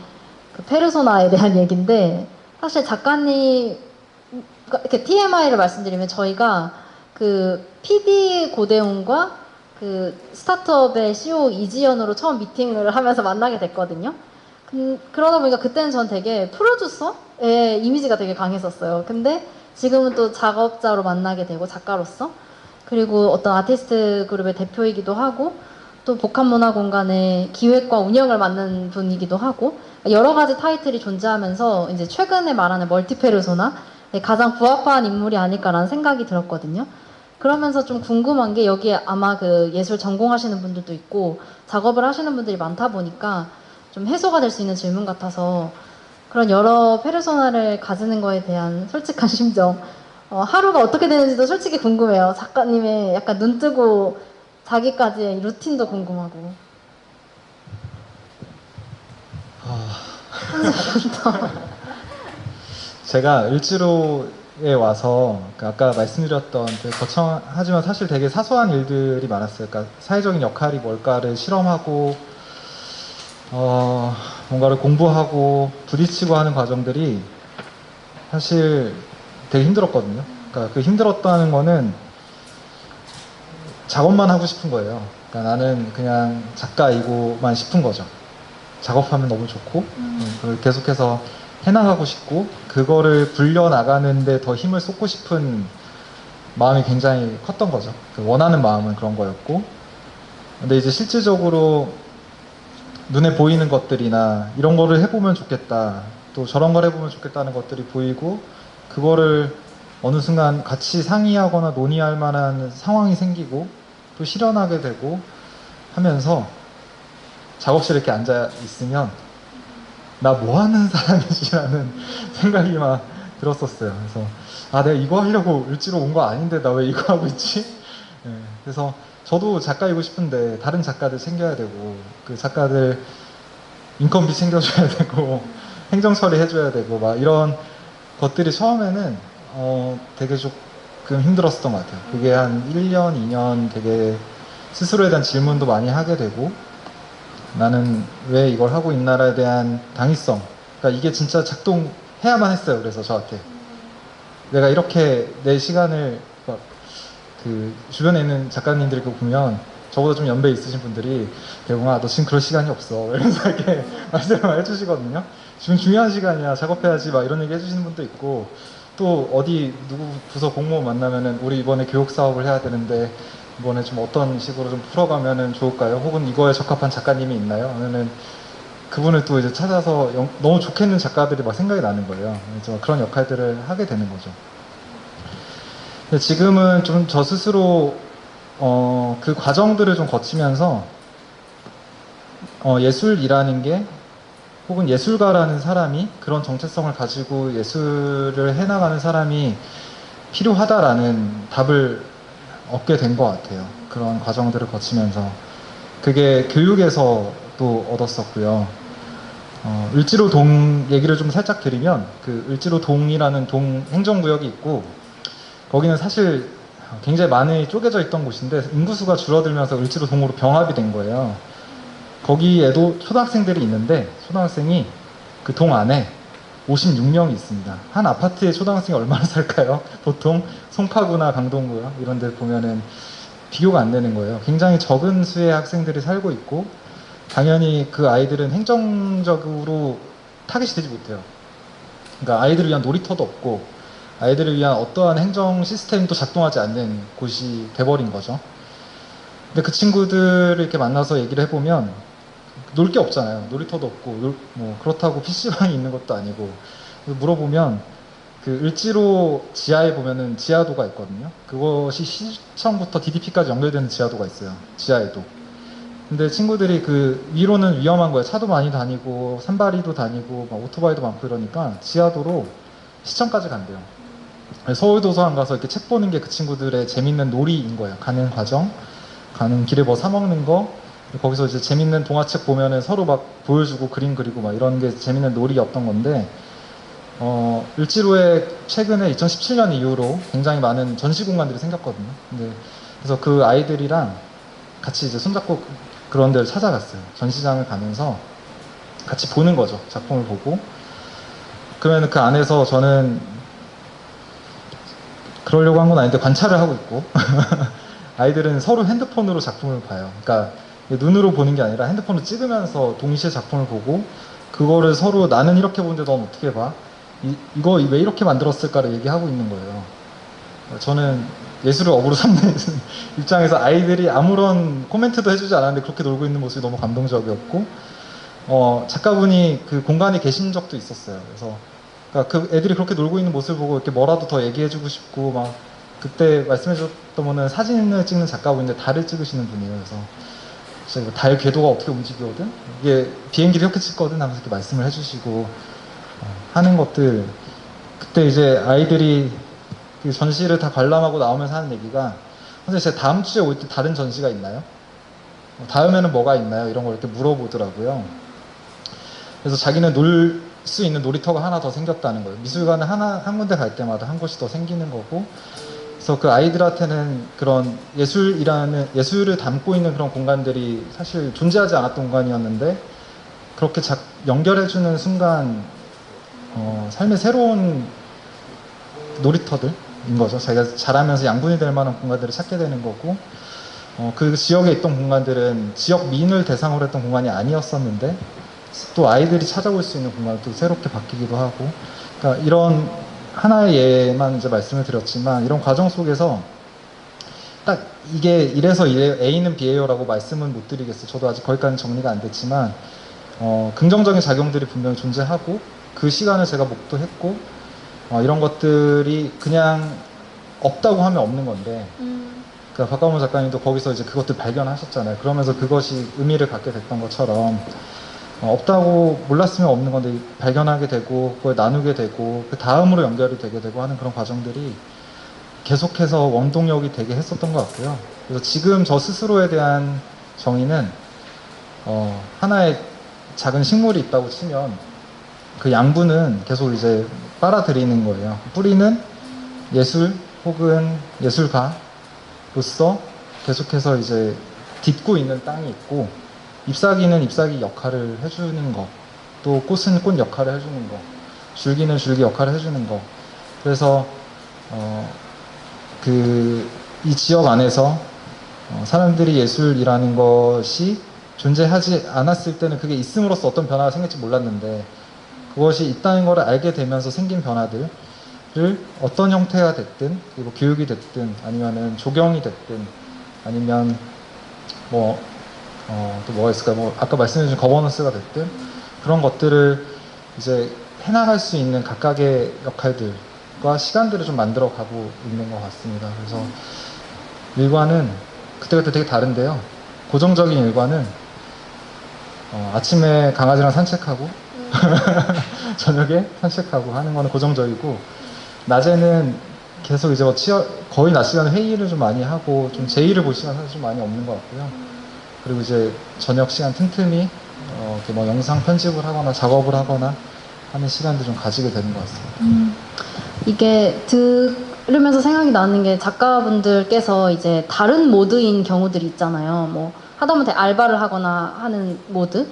그 페르소나에 대한 얘기인데, 사실 작가님, 이렇게 TMI를 말씀드리면 저희가 그 PD 고대웅과 그 스타트업의 CEO 이지연으로 처음 미팅을 하면서 만나게 됐거든요. 그러다 보니까 그때는 전 되게 프로듀서의 이미지가 되게 강했었어요. 근데 지금은 또 작업자로 만나게 되고, 작가로서, 그리고 어떤 아티스트 그룹의 대표이기도 하고, 또 복합문화공간의 기획과 운영을 맡는 분이기도 하고, 여러 가지 타이틀이 존재하면서 이제 최근에 말하는 멀티페르소나, 가장 부합한 인물이 아닐까라는 생각이 들었거든요. 그러면서 좀 궁금한 게, 여기에 아마 그 예술 전공하시는 분들도 있고 작업을 하시는 분들이 많다 보니까 좀 해소가 될 수 있는 질문 같아서, 그런 여러 페르소나를 가지는 거에 대한 솔직한 심정, 하루가 어떻게 되는지도 솔직히 궁금해요. 작가님의 약간 눈 뜨고 자기까지의 루틴도 궁금하고. 제가 을지로에 와서 아까 말씀드렸던 거창하지만 사실 되게 사소한 일들이 많았어요. 그러니까 사회적인 역할이 뭘까를 실험하고 뭔가를 공부하고 부딪히고 하는 과정들이 사실 되게 힘들었거든요. 그러니까 그 힘들었다는 거는 작업만 하고 싶은 거예요. 그러니까 나는 그냥 작가이고만 싶은 거죠. 작업하면 너무 좋고 그걸 계속해서 해나가고 싶고, 그거를 불려나가는데 더 힘을 쏟고 싶은 마음이 굉장히 컸던 거죠. 원하는 마음은 그런 거였고, 근데 이제 실질적으로 눈에 보이는 것들이나 이런 거를 해보면 좋겠다, 또 저런 걸 해보면 좋겠다는 것들이 보이고, 그거를 어느 순간 같이 상의하거나 논의할 만한 상황이 생기고 또 실현하게 되고 하면서 작업실에 이렇게 앉아 있으면 나 뭐 하는 사람이지라는 생각이 막 들었었어요. 그래서 내가 이거 하려고 을지로 온 거 아닌데 나 왜 이거 하고 있지? 네, 그래서 저도 작가이고 싶은데 다른 작가들 챙겨야 되고, 그 작가들 인건비 챙겨줘야 되고 행정 처리해줘야 되고 막 이런 것들이 처음에는 되게 조금 힘들었었던 것 같아요. 그게 한 1년, 2년 되게 스스로에 대한 질문도 많이 하게 되고, 나는 왜 이걸 하고 있나에 대한 당위성, 그러니까 이게 진짜 작동해야만 했어요. 그래서 저한테 내가 이렇게 내 시간을 그 주변에 있는 작가님들이 보면 저보다 좀 연배 있으신 분들이 대웅아 너 지금 그럴 시간이 없어 이러면서 이렇게 말씀을 해주시거든요. 지금 중요한 시간이야, 작업해야지, 막 이런 얘기 해주시는 분도 있고, 또 어디 누구 부서 공무원 만나면은 우리 이번에 교육 사업을 해야 되는데 이번에 좀 어떤 식으로 좀 풀어가면은 좋을까요? 혹은 이거에 적합한 작가님이 있나요? 하면은 그분을 또 이제 찾아서 너무 좋겠는 작가들이 막 생각이 나는 거예요. 그래서 그런 역할들을 하게 되는 거죠. 근데 지금은 좀 저 스스로 그 과정들을 좀 거치면서 예술이라는 게, 혹은 예술가라는 사람이, 그런 정체성을 가지고 예술을 해나가는 사람이 필요하다라는 답을 얻게 된 것 같아요. 그런 과정들을 거치면서. 그게 교육에서 또 얻었었고요. 을지로동 얘기를 좀 살짝 드리면, 그 을지로동이라는 동 행정구역이 있고, 거기는 사실 굉장히 많이 쪼개져 있던 곳인데 인구수가 줄어들면서 을지로동으로 병합이 된 거예요. 거기에도 초등학생들이 있는데 초등학생이 그 동 안에 56명이 있습니다. 한 아파트에 초등학생이 얼마나 살까요? 보통 송파구나 강동구 이런 데 보면은 비교가 안 되는 거예요. 굉장히 적은 수의 학생들이 살고 있고, 당연히 그 아이들은 행정적으로 타깃이 되지 못해요. 그러니까 아이들을 위한 놀이터도 없고 아이들을 위한 어떠한 행정 시스템도 작동하지 않는 곳이 돼버린 거죠. 근데 그 친구들을 이렇게 만나서 얘기를 해보면 놀 게 없잖아요. 놀이터도 없고, 뭐 그렇다고 PC방이 있는 것도 아니고. 물어보면 그 을지로 지하에 보면은 지하도가 있거든요. 그것이 시청부터 DDP까지 연결되는 지하도가 있어요. 지하에도. 근데 친구들이 그 위로는 위험한 거예요. 차도 많이 다니고 산발이도 다니고 막 오토바이도 많고 이러니까 지하도로 시청까지 간대요. 서울도서관 가서 이렇게 책 보는 게 그 친구들의 재밌는 놀이인 거예요. 가는 과정, 가는 길에 뭐 사 먹는 거, 거기서 이제 재밌는 동화책 보면은 서로 막 보여주고 그림 그리고 막 이런 게 재밌는 놀이였던 건데, 을지로에 최근에 2017년 이후로 굉장히 많은 전시 공간들이 생겼거든요. 근데 그래서 그 아이들이랑 같이 이제 손잡고 그런 데를 찾아갔어요. 전시장을 가면서 같이 보는 거죠. 작품을 보고. 그러면 그 안에서 저는 그러려고 한 건 아닌데 관찰을 하고 있고 아이들은 서로 핸드폰으로 작품을 봐요. 그러니까 눈으로 보는 게 아니라 핸드폰으로 찍으면서 동시에 작품을 보고, 그거를 서로 나는 이렇게 보는데 넌 어떻게 봐? 이거 왜 이렇게 만들었을까를 얘기하고 있는 거예요. 저는 예술을 업으로 삼는 입장에서 아이들이 아무런 코멘트도 해주지 않았는데 그렇게 놀고 있는 모습이 너무 감동적이었고, 작가분이 그 공간에 계신 적도 있었어요. 그래서 그러니까 그 애들이 그렇게 놀고 있는 모습을 보고 이렇게 뭐라도 더 얘기해주고 싶고, 막 그때 말씀해줬던 분은 사진을 찍는 작가분인데 달을 찍으시는 분이에요. 그래서 달 궤도가 어떻게 움직이거든? 이게 비행기를 이렇게 찍거든? 하면서 이렇게 말씀을 해주시고 하는 것들. 그때 이제 아이들이 그 전시를 다 관람하고 나오면서 하는 얘기가, 선생님 제가 다음 주에 올 때 다른 전시가 있나요? 다음에는 뭐가 있나요? 이런 걸 이렇게 물어보더라고요. 그래서 자기는 놀 수 있는 놀이터가 하나 더 생겼다는 거예요. 미술관을 한 군데 갈 때마다 한 곳이 더 생기는 거고, 그래서 그 아이들한테는 그런 예술을 담고 있는 그런 공간들이 사실 존재하지 않았던 공간이었는데, 그렇게 연결해주는 순간 삶의 새로운 놀이터들인 거죠. 자기가 자라면서 양분이 될 만한 공간들을 찾게 되는 거고, 그 지역에 있던 공간들은 지역 민을 대상으로 했던 공간이 아니었었는데 또 아이들이 찾아올 수 있는 공간도 새롭게 바뀌기도 하고, 그러니까 이런 하나의 예만 이제 말씀을 드렸지만, 이런 과정 속에서 딱 이게 이래서 A는 B예요라고 말씀은 못 드리겠어요. 저도 아직 거기까지는 정리가 안 됐지만 긍정적인 작용들이 분명히 존재하고, 그 시간을 제가 목도했고, 이런 것들이 그냥 없다고 하면 없는 건데, 그러니까 박가문 작가님도 거기서 이제 그것들 발견하셨잖아요. 그러면서 그것이 의미를 갖게 됐던 것처럼, 없다고 몰랐으면 없는 건데 발견하게 되고 그걸 나누게 되고 그 다음으로 연결이 되게 되고 하는 그런 과정들이 계속해서 원동력이 되게 했었던 것 같고요. 그래서 지금 저 스스로에 대한 정의는 하나의 작은 식물이 있다고 치면 그 양분은 계속 이제 빨아들이는 거예요. 뿌리는 예술 혹은 예술가로서 계속해서 이제 딛고 있는 땅이 있고, 잎사귀는 잎사귀 역할을 해주는 거, 또 꽃은 꽃 역할을 해주는 거, 줄기는 줄기 역할을 해주는 거. 그래서 이 지역 안에서 사람들이 예술이라는 것이 존재하지 않았을 때는 그게 있음으로써 어떤 변화가 생길지 몰랐는데, 그것이 있다는 것을 알게 되면서 생긴 변화들을 어떤 형태가 됐든, 그리고 교육이 됐든, 아니면은 조경이 됐든, 아니면 또 뭐가 있을까요? 아까 말씀해주신 거버넌스가 됐든, 그런 것들을 이제 해나갈 수 있는 각각의 역할들과 시간들을 좀 만들어 가고 있는 것 같습니다. 그래서 일과는 그때그때 되게 다른데요. 고정적인 일과는 아침에 강아지랑 산책하고 저녁에 산책하고 하는 거는 고정적이고, 낮에는 계속 이제 거의 낮 시간에 회의를 좀 많이 하고 좀 제의를 볼 시간 사실 좀 많이 없는 것 같고요. 그리고 이제 저녁 시간 틈틈이 이렇게 뭐 영상 편집을 하거나 작업을 하거나 하는 시간도 좀 가지게 되는 것 같습니다. 이게 들으면서 생각이 나는 게, 작가분들께서 이제 다른 모드인 경우들이 있잖아요. 뭐 하다못해 알바를 하거나 하는 모드,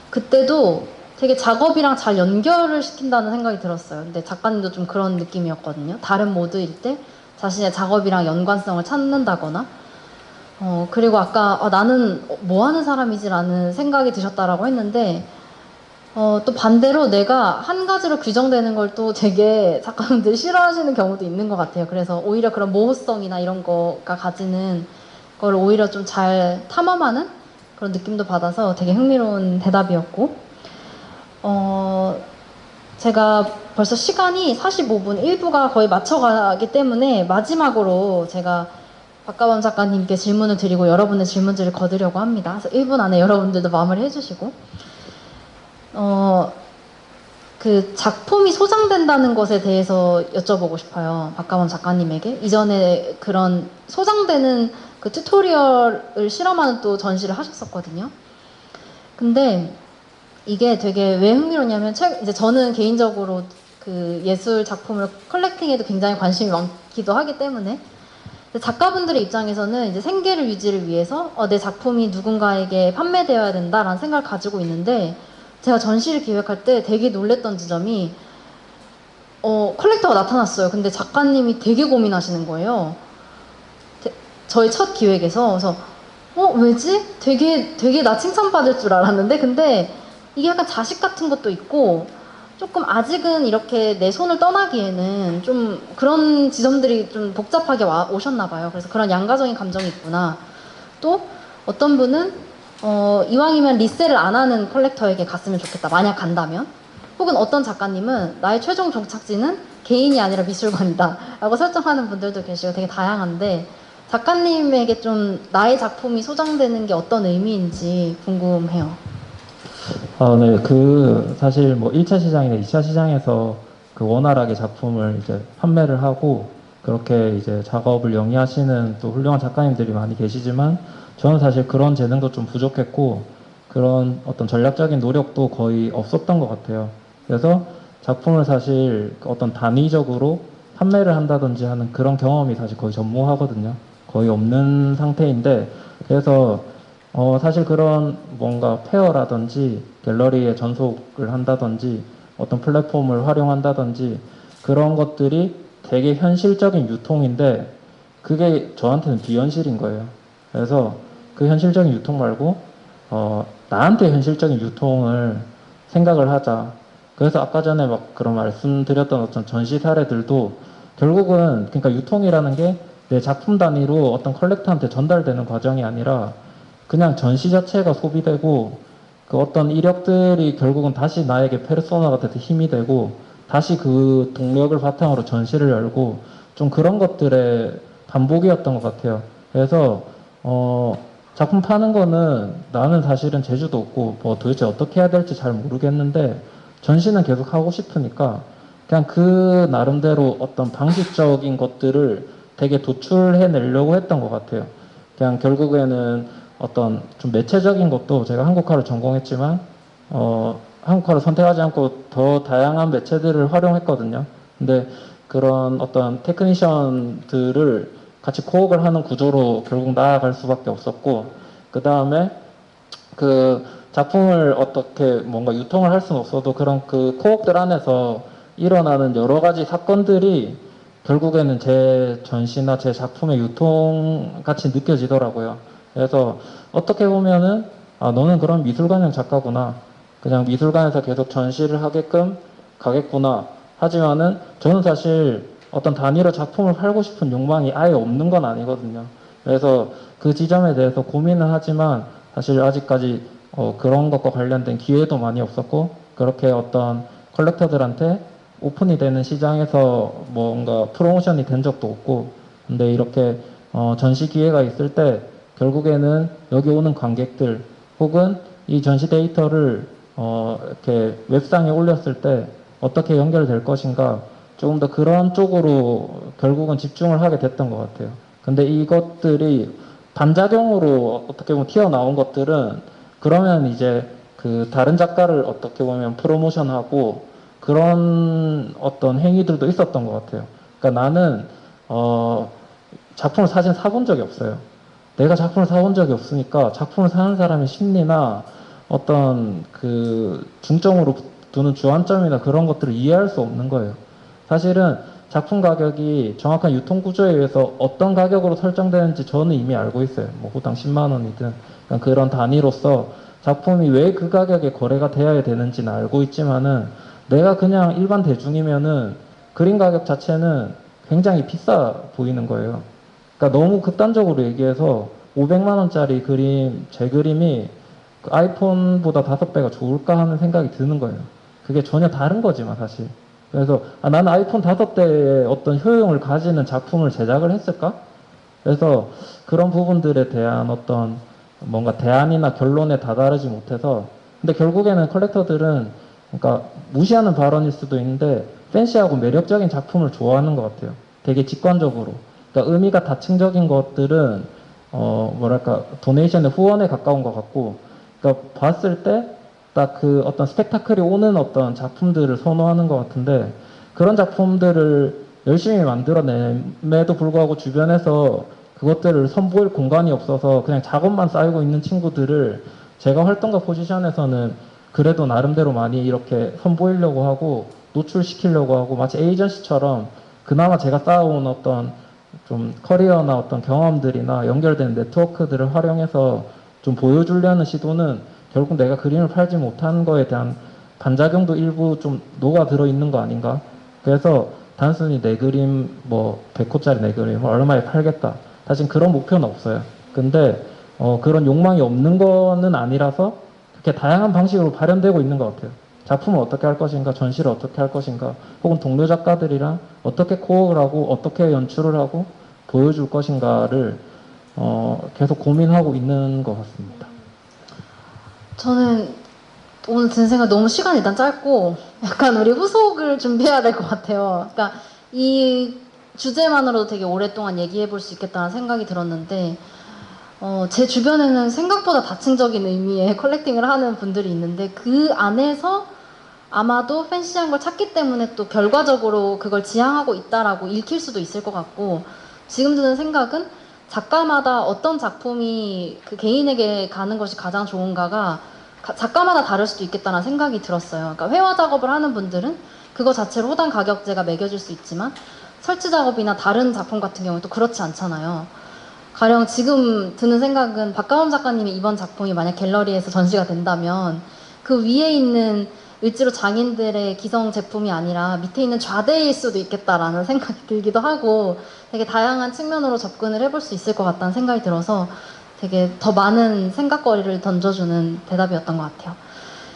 그때도 되게 작업이랑 잘 연결을 시킨다는 생각이 들었어요. 근데 작가님도 좀 그런 느낌이었거든요. 다른 모드일 때 자신의 작업이랑 연관성을 찾는다거나, 그리고 아까 나는 뭐 하는 사람이지라는 생각이 드셨다라고 했는데, 또 반대로 내가 한 가지로 규정되는 걸 또 되게 작가분들이 싫어하시는 경우도 있는 것 같아요. 그래서 오히려 그런 모호성이나 이런 거가 가지는 걸 오히려 좀 잘 탐험하는 그런 느낌도 받아서 되게 흥미로운 대답이었고, 제가 벌써 시간이 45분, 1부가 거의 맞춰가기 때문에 마지막으로 제가 박가범 작가님께 질문을 드리고 여러분의 질문들을 거두려고 합니다. 그래서 1분 안에 여러분들도 마무리 해주시고, 그 작품이 소장된다는 것에 대해서 여쭤보고 싶어요. 박가범 작가님에게. 이전에 그런 소장되는 그 튜토리얼을 실험하는 또 전시를 하셨었거든요. 근데 이게 되게 왜 흥미로냐면, 이제 저는 개인적으로 그 예술 작품을 컬렉팅에도 굉장히 관심이 많기도 하기 때문에, 작가분들의 입장에서는 이제 생계를 유지를 위해서 내 작품이 누군가에게 판매되어야 된다라는 생각을 가지고 있는데, 제가 전시를 기획할 때 되게 놀랬던 지점이, 컬렉터가 나타났어요. 근데 작가님이 되게 고민하시는 거예요. 저희 첫 기획에서. 그래서 왜지? 되게 나 칭찬받을 줄 알았는데, 근데 이게 약간 자식 같은 것도 있고, 조금 아직은 이렇게 내 손을 떠나기에는 좀 그런 지점들이 좀 복잡하게 오셨나 봐요. 그래서 그런 양가적인 감정이 있구나. 또 어떤 분은 이왕이면 리셀을 안 하는 컬렉터에게 갔으면 좋겠다, 만약 간다면. 혹은 어떤 작가님은 나의 최종 종착지는 개인이 아니라 미술관이다 라고 설정하는 분들도 계시고, 되게 다양한데, 작가님에게 좀 나의 작품이 소장되는 게 어떤 의미인지 궁금해요. 네. 사실 뭐 1차 시장이나 2차 시장에서 그 원활하게 작품을 이제 판매를 하고, 그렇게 이제 작업을 영위하시는 또 훌륭한 작가님들이 많이 계시지만, 저는 사실 그런 재능도 좀 부족했고, 그런 어떤 전략적인 노력도 거의 없었던 것 같아요. 그래서 작품을 사실 어떤 단위적으로 판매를 한다든지 하는 그런 경험이 사실 거의 전무하거든요. 거의 없는 상태인데, 그래서 사실 그런 뭔가 페어라든지 갤러리에 전속을 한다든지 어떤 플랫폼을 활용한다든지 그런 것들이 되게 현실적인 유통인데, 그게 저한테는 비현실인 거예요. 그래서 그 현실적인 유통 말고 나한테 현실적인 유통을 생각을 하자. 그래서 아까 전에 막 그런 말씀드렸던 어떤 전시 사례들도 결국은, 그러니까 유통이라는 게 내 작품 단위로 어떤 컬렉터한테 전달되는 과정이 아니라 그냥 전시 자체가 소비되고, 그 어떤 이력들이 결국은 다시 나에게 페르소나가 돼서 힘이 되고, 다시 그 동력을 바탕으로 전시를 열고, 좀 그런 것들의 반복이었던 것 같아요. 그래서 작품 파는 거는 나는 사실은 재주도 없고 뭐 도대체 어떻게 해야 될지 잘 모르겠는데, 전시는 계속 하고 싶으니까 그냥 그 나름대로 어떤 방식적인 것들을 되게 도출해내려고 했던 것 같아요. 그냥 결국에는 어떤 좀 매체적인 것도, 제가 한국화를 전공했지만 한국화를 선택하지 않고 더 다양한 매체들을 활용했거든요. 근데 그런 어떤 테크니션들을 같이 코업을 하는 구조로 결국 나아갈 수밖에 없었고, 그 다음에 그 작품을 어떻게 뭔가 유통을 할 수는 없어도 그런 그 코옥들 안에서 일어나는 여러 가지 사건들이 결국에는 제 전시나 제 작품의 유통 같이 느껴지더라고요. 그래서 어떻게 보면은 아 너는 그럼 미술관형 작가구나. 그냥 미술관에서 계속 전시를 하게끔 가겠구나. 하지만은 저는 사실 어떤 단위로 작품을 팔고 싶은 욕망이 아예 없는 건 아니거든요. 그래서 그 지점에 대해서 고민은 하지만 사실 아직까지 그런 것과 관련된 기회도 많이 없었고 그렇게 어떤 컬렉터들한테 오픈이 되는 시장에서 뭔가 프로모션이 된 적도 없고 근데 이렇게 전시 기회가 있을 때 결국에는 여기 오는 관객들 혹은 이 전시 데이터를 이렇게 웹상에 올렸을 때 어떻게 연결될 것인가 조금 더 그런 쪽으로 결국은 집중을 하게 됐던 것 같아요. 근데 이것들이 반작용으로 어떻게 보면 튀어나온 것들은 그러면 이제 그 다른 작가를 어떻게 보면 프로모션하고 그런 어떤 행위들도 있었던 것 같아요. 그러니까 나는 작품을 사실 사본 적이 없어요. 내가 작품을 사본 적이 없으니까 작품을 사는 사람의 심리나 어떤 그 중점으로 두는 주안점이나 그런 것들을 이해할 수 없는 거예요. 사실은 작품 가격이 정확한 유통 구조에 의해서 어떤 가격으로 설정되는지 저는 이미 알고 있어요. 뭐 호당 10만 원이든 그런 단위로서 작품이 왜 그 가격에 거래가 되어야 되는지는 알고 있지만은 내가 그냥 일반 대중이면은 그림 가격 자체는 굉장히 비싸 보이는 거예요. 그러니까 너무 극단적으로 얘기해서 500만 원짜리 그림, 제 그림이 그 아이폰보다 5배가 좋을까 하는 생각이 드는 거예요. 그게 전혀 다른 거지만 사실. 그래서 나는 아이폰 5대의 어떤 효용을 가지는 작품을 제작을 했을까? 그래서 그런 부분들에 대한 어떤 뭔가 대안이나 결론에 다다르지 못해서 근데 결국에는 컬렉터들은 그러니까 무시하는 발언일 수도 있는데 팬시하고 매력적인 작품을 좋아하는 것 같아요. 되게 직관적으로. 그러니까 의미가 다층적인 것들은 뭐랄까 도네이션의 후원에 가까운 것 같고 그러니까 봤을 때 딱 그 어떤 스펙타클이 오는 어떤 작품들을 선호하는 것 같은데 그런 작품들을 열심히 만들어냄에도 불구하고 주변에서 그것들을 선보일 공간이 없어서 그냥 작업만 쌓이고 있는 친구들을 제가 활동가 포지션에서는 그래도 나름대로 많이 이렇게 선보이려고 하고 노출시키려고 하고 마치 에이전시처럼 그나마 제가 쌓아온 어떤 좀 커리어나 어떤 경험들이나 연결된 네트워크들을 활용해서 좀 보여주려는 시도는 결국 내가 그림을 팔지 못한 거에 대한 반작용도 일부 좀 녹아들어 있는 거 아닌가. 그래서 단순히 내 그림 뭐 100호짜리 내 그림을 얼마에 팔겠다. 사실 그런 목표는 없어요. 근데 그런 욕망이 없는 거는 아니라서 그렇게 다양한 방식으로 발현되고 있는 것 같아요. 작품을 어떻게 할 것인가, 전시를 어떻게 할 것인가, 혹은 동료 작가들이랑 어떻게 코어를 하고 어떻게 연출을 하고 보여줄 것인가를 계속 고민하고 있는 것 같습니다. 저는 오늘 든 생각 너무 시간이 일단 짧고 약간 우리 후속을 준비해야 될 것 같아요. 그러니까 이 주제만으로도 되게 오랫동안 얘기해 볼 수 있겠다는 생각이 들었는데 제 주변에는 생각보다 다층적인 의미의 컬렉팅을 하는 분들이 있는데 그 안에서 아마도 팬시한 걸 찾기 때문에 또 결과적으로 그걸 지향하고 있다라고 읽힐 수도 있을 것 같고 지금 드는 생각은 작가마다 어떤 작품이 그 개인에게 가는 것이 가장 좋은가가 작가마다 다를 수도 있겠다는 생각이 들었어요. 그러니까 회화 작업을 하는 분들은 그거 자체로 호당 가격제가 매겨질 수 있지만 설치 작업이나 다른 작품 같은 경우는 또 그렇지 않잖아요. 가령 지금 드는 생각은 박가원 작가님의 이번 작품이 만약 갤러리에서 전시가 된다면 그 위에 있는 을지로 장인들의 기성 제품이 아니라 밑에 있는 좌대일 수도 있겠다라는 생각이 들기도 하고 되게 다양한 측면으로 접근을 해볼 수 있을 것 같다는 생각이 들어서 되게 더 많은 생각거리를 던져주는 대답이었던 것 같아요.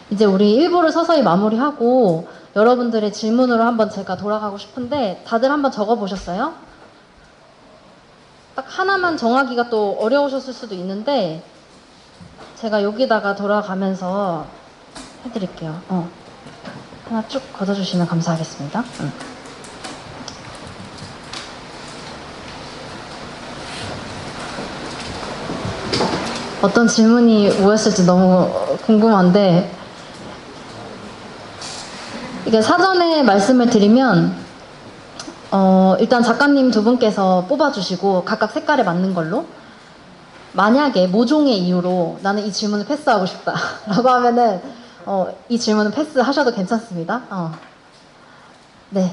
이제 우리 1부를 서서히 마무리하고 여러분들의 질문으로 한번 제가 돌아가고 싶은데 다들 한번 적어보셨어요? 딱 하나만 정하기가 또 어려우셨을 수도 있는데 제가 여기다가 돌아가면서 해드릴게요. 하나 쭉 걷어주시면 감사하겠습니다. 어떤 질문이 뭐였을지 너무 궁금한데 이게 사전에 말씀을 드리면 일단 작가님 두 분께서 뽑아주시고 각각 색깔에 맞는 걸로 만약에 모종의 이유로 나는 이 질문을 패스하고 싶다 라고 하면은 이 질문은 패스하셔도 괜찮습니다. 네.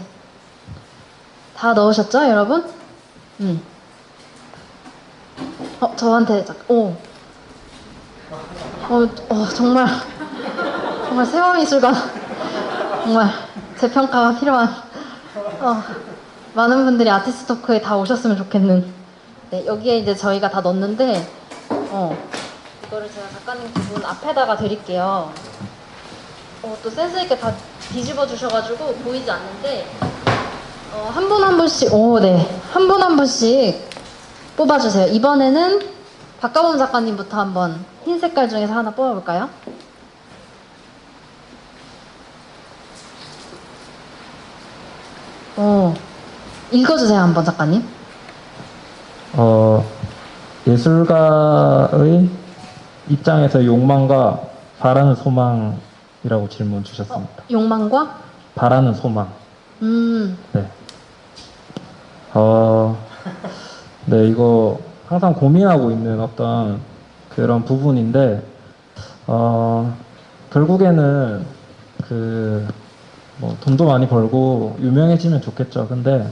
다 넣으셨죠, 여러분? 저한테 정말 세워미술관 정말 재평가가 필요한 많은 분들이 아티스트 토크에 다 오셨으면 좋겠는. 네, 여기에 이제 저희가 다 넣었는데 이거를 제가 작가님 두 분 앞에다가 드릴게요. 또 센스 있게 다 뒤집어 주셔가지고 보이지 않는데 한 분 한 분씩 네, 한 분 한 분씩 뽑아주세요. 이번에는 박가범 작가님부터 한번 흰 색깔 중에서 하나 뽑아볼까요? 읽어주세요, 한번 작가님. 예술가의 입장에서 욕망과 바라는 소망이라고 질문 주셨습니다. 욕망과? 바라는 소망. 네. 네, 이거 항상 고민하고 있는 어떤 그런 부분인데, 결국에는 돈도 많이 벌고 유명해지면 좋겠죠. 근데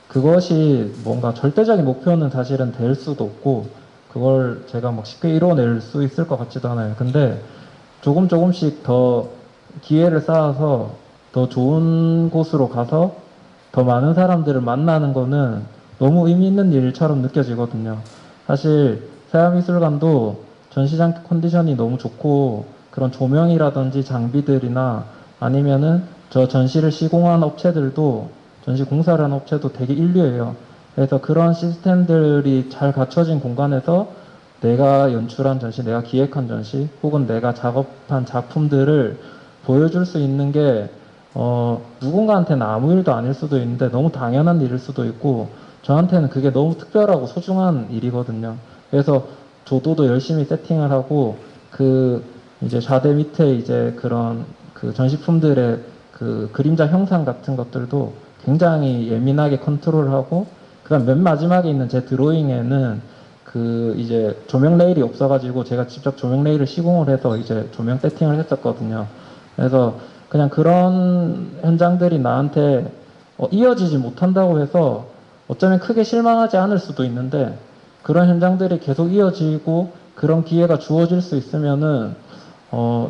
그것이 뭔가 절대적인 목표는 사실은 될 수도 없고, 그걸 제가 막 쉽게 이뤄낼 수 있을 것 같지도 않아요. 근데 조금씩 더 기회를 쌓아서 더 좋은 곳으로 가서 더 많은 사람들을 만나는 거는 너무 의미 있는 일처럼 느껴지거든요. 사실 서야미술관도 전시장 컨디션이 너무 좋고 그런 조명이라든지 장비들이나 아니면은 저 전시를 시공한 업체들도, 전시 공사를 한 업체도 되게 인류예요. 그래서 그런 시스템들이 잘 갖춰진 공간에서 내가 연출한 전시, 내가 기획한 전시, 혹은 내가 작업한 작품들을 보여줄 수 있는 게 누군가한테는 아무 일도 아닐 수도 있는데 너무 당연한 일일 수도 있고, 저한테는 그게 너무 특별하고 소중한 일이거든요. 그래서 조도도 열심히 세팅을 하고, 이제 좌대 밑에 이제 그런 전시품들의 그림자 형상 같은 것들도 굉장히 예민하게 컨트롤하고, 그다음 맨 마지막에 있는 제 드로잉에는 이제 조명 레일이 없어가지고 제가 직접 조명 레일을 시공을 해서 이제 조명 세팅을 했었거든요. 그래서 그냥 그런 현장들이 나한테 이어지지 못한다고 해서 어쩌면 크게 실망하지 않을 수도 있는데, 그런 현장들이 계속 이어지고 그런 기회가 주어질 수 있으면은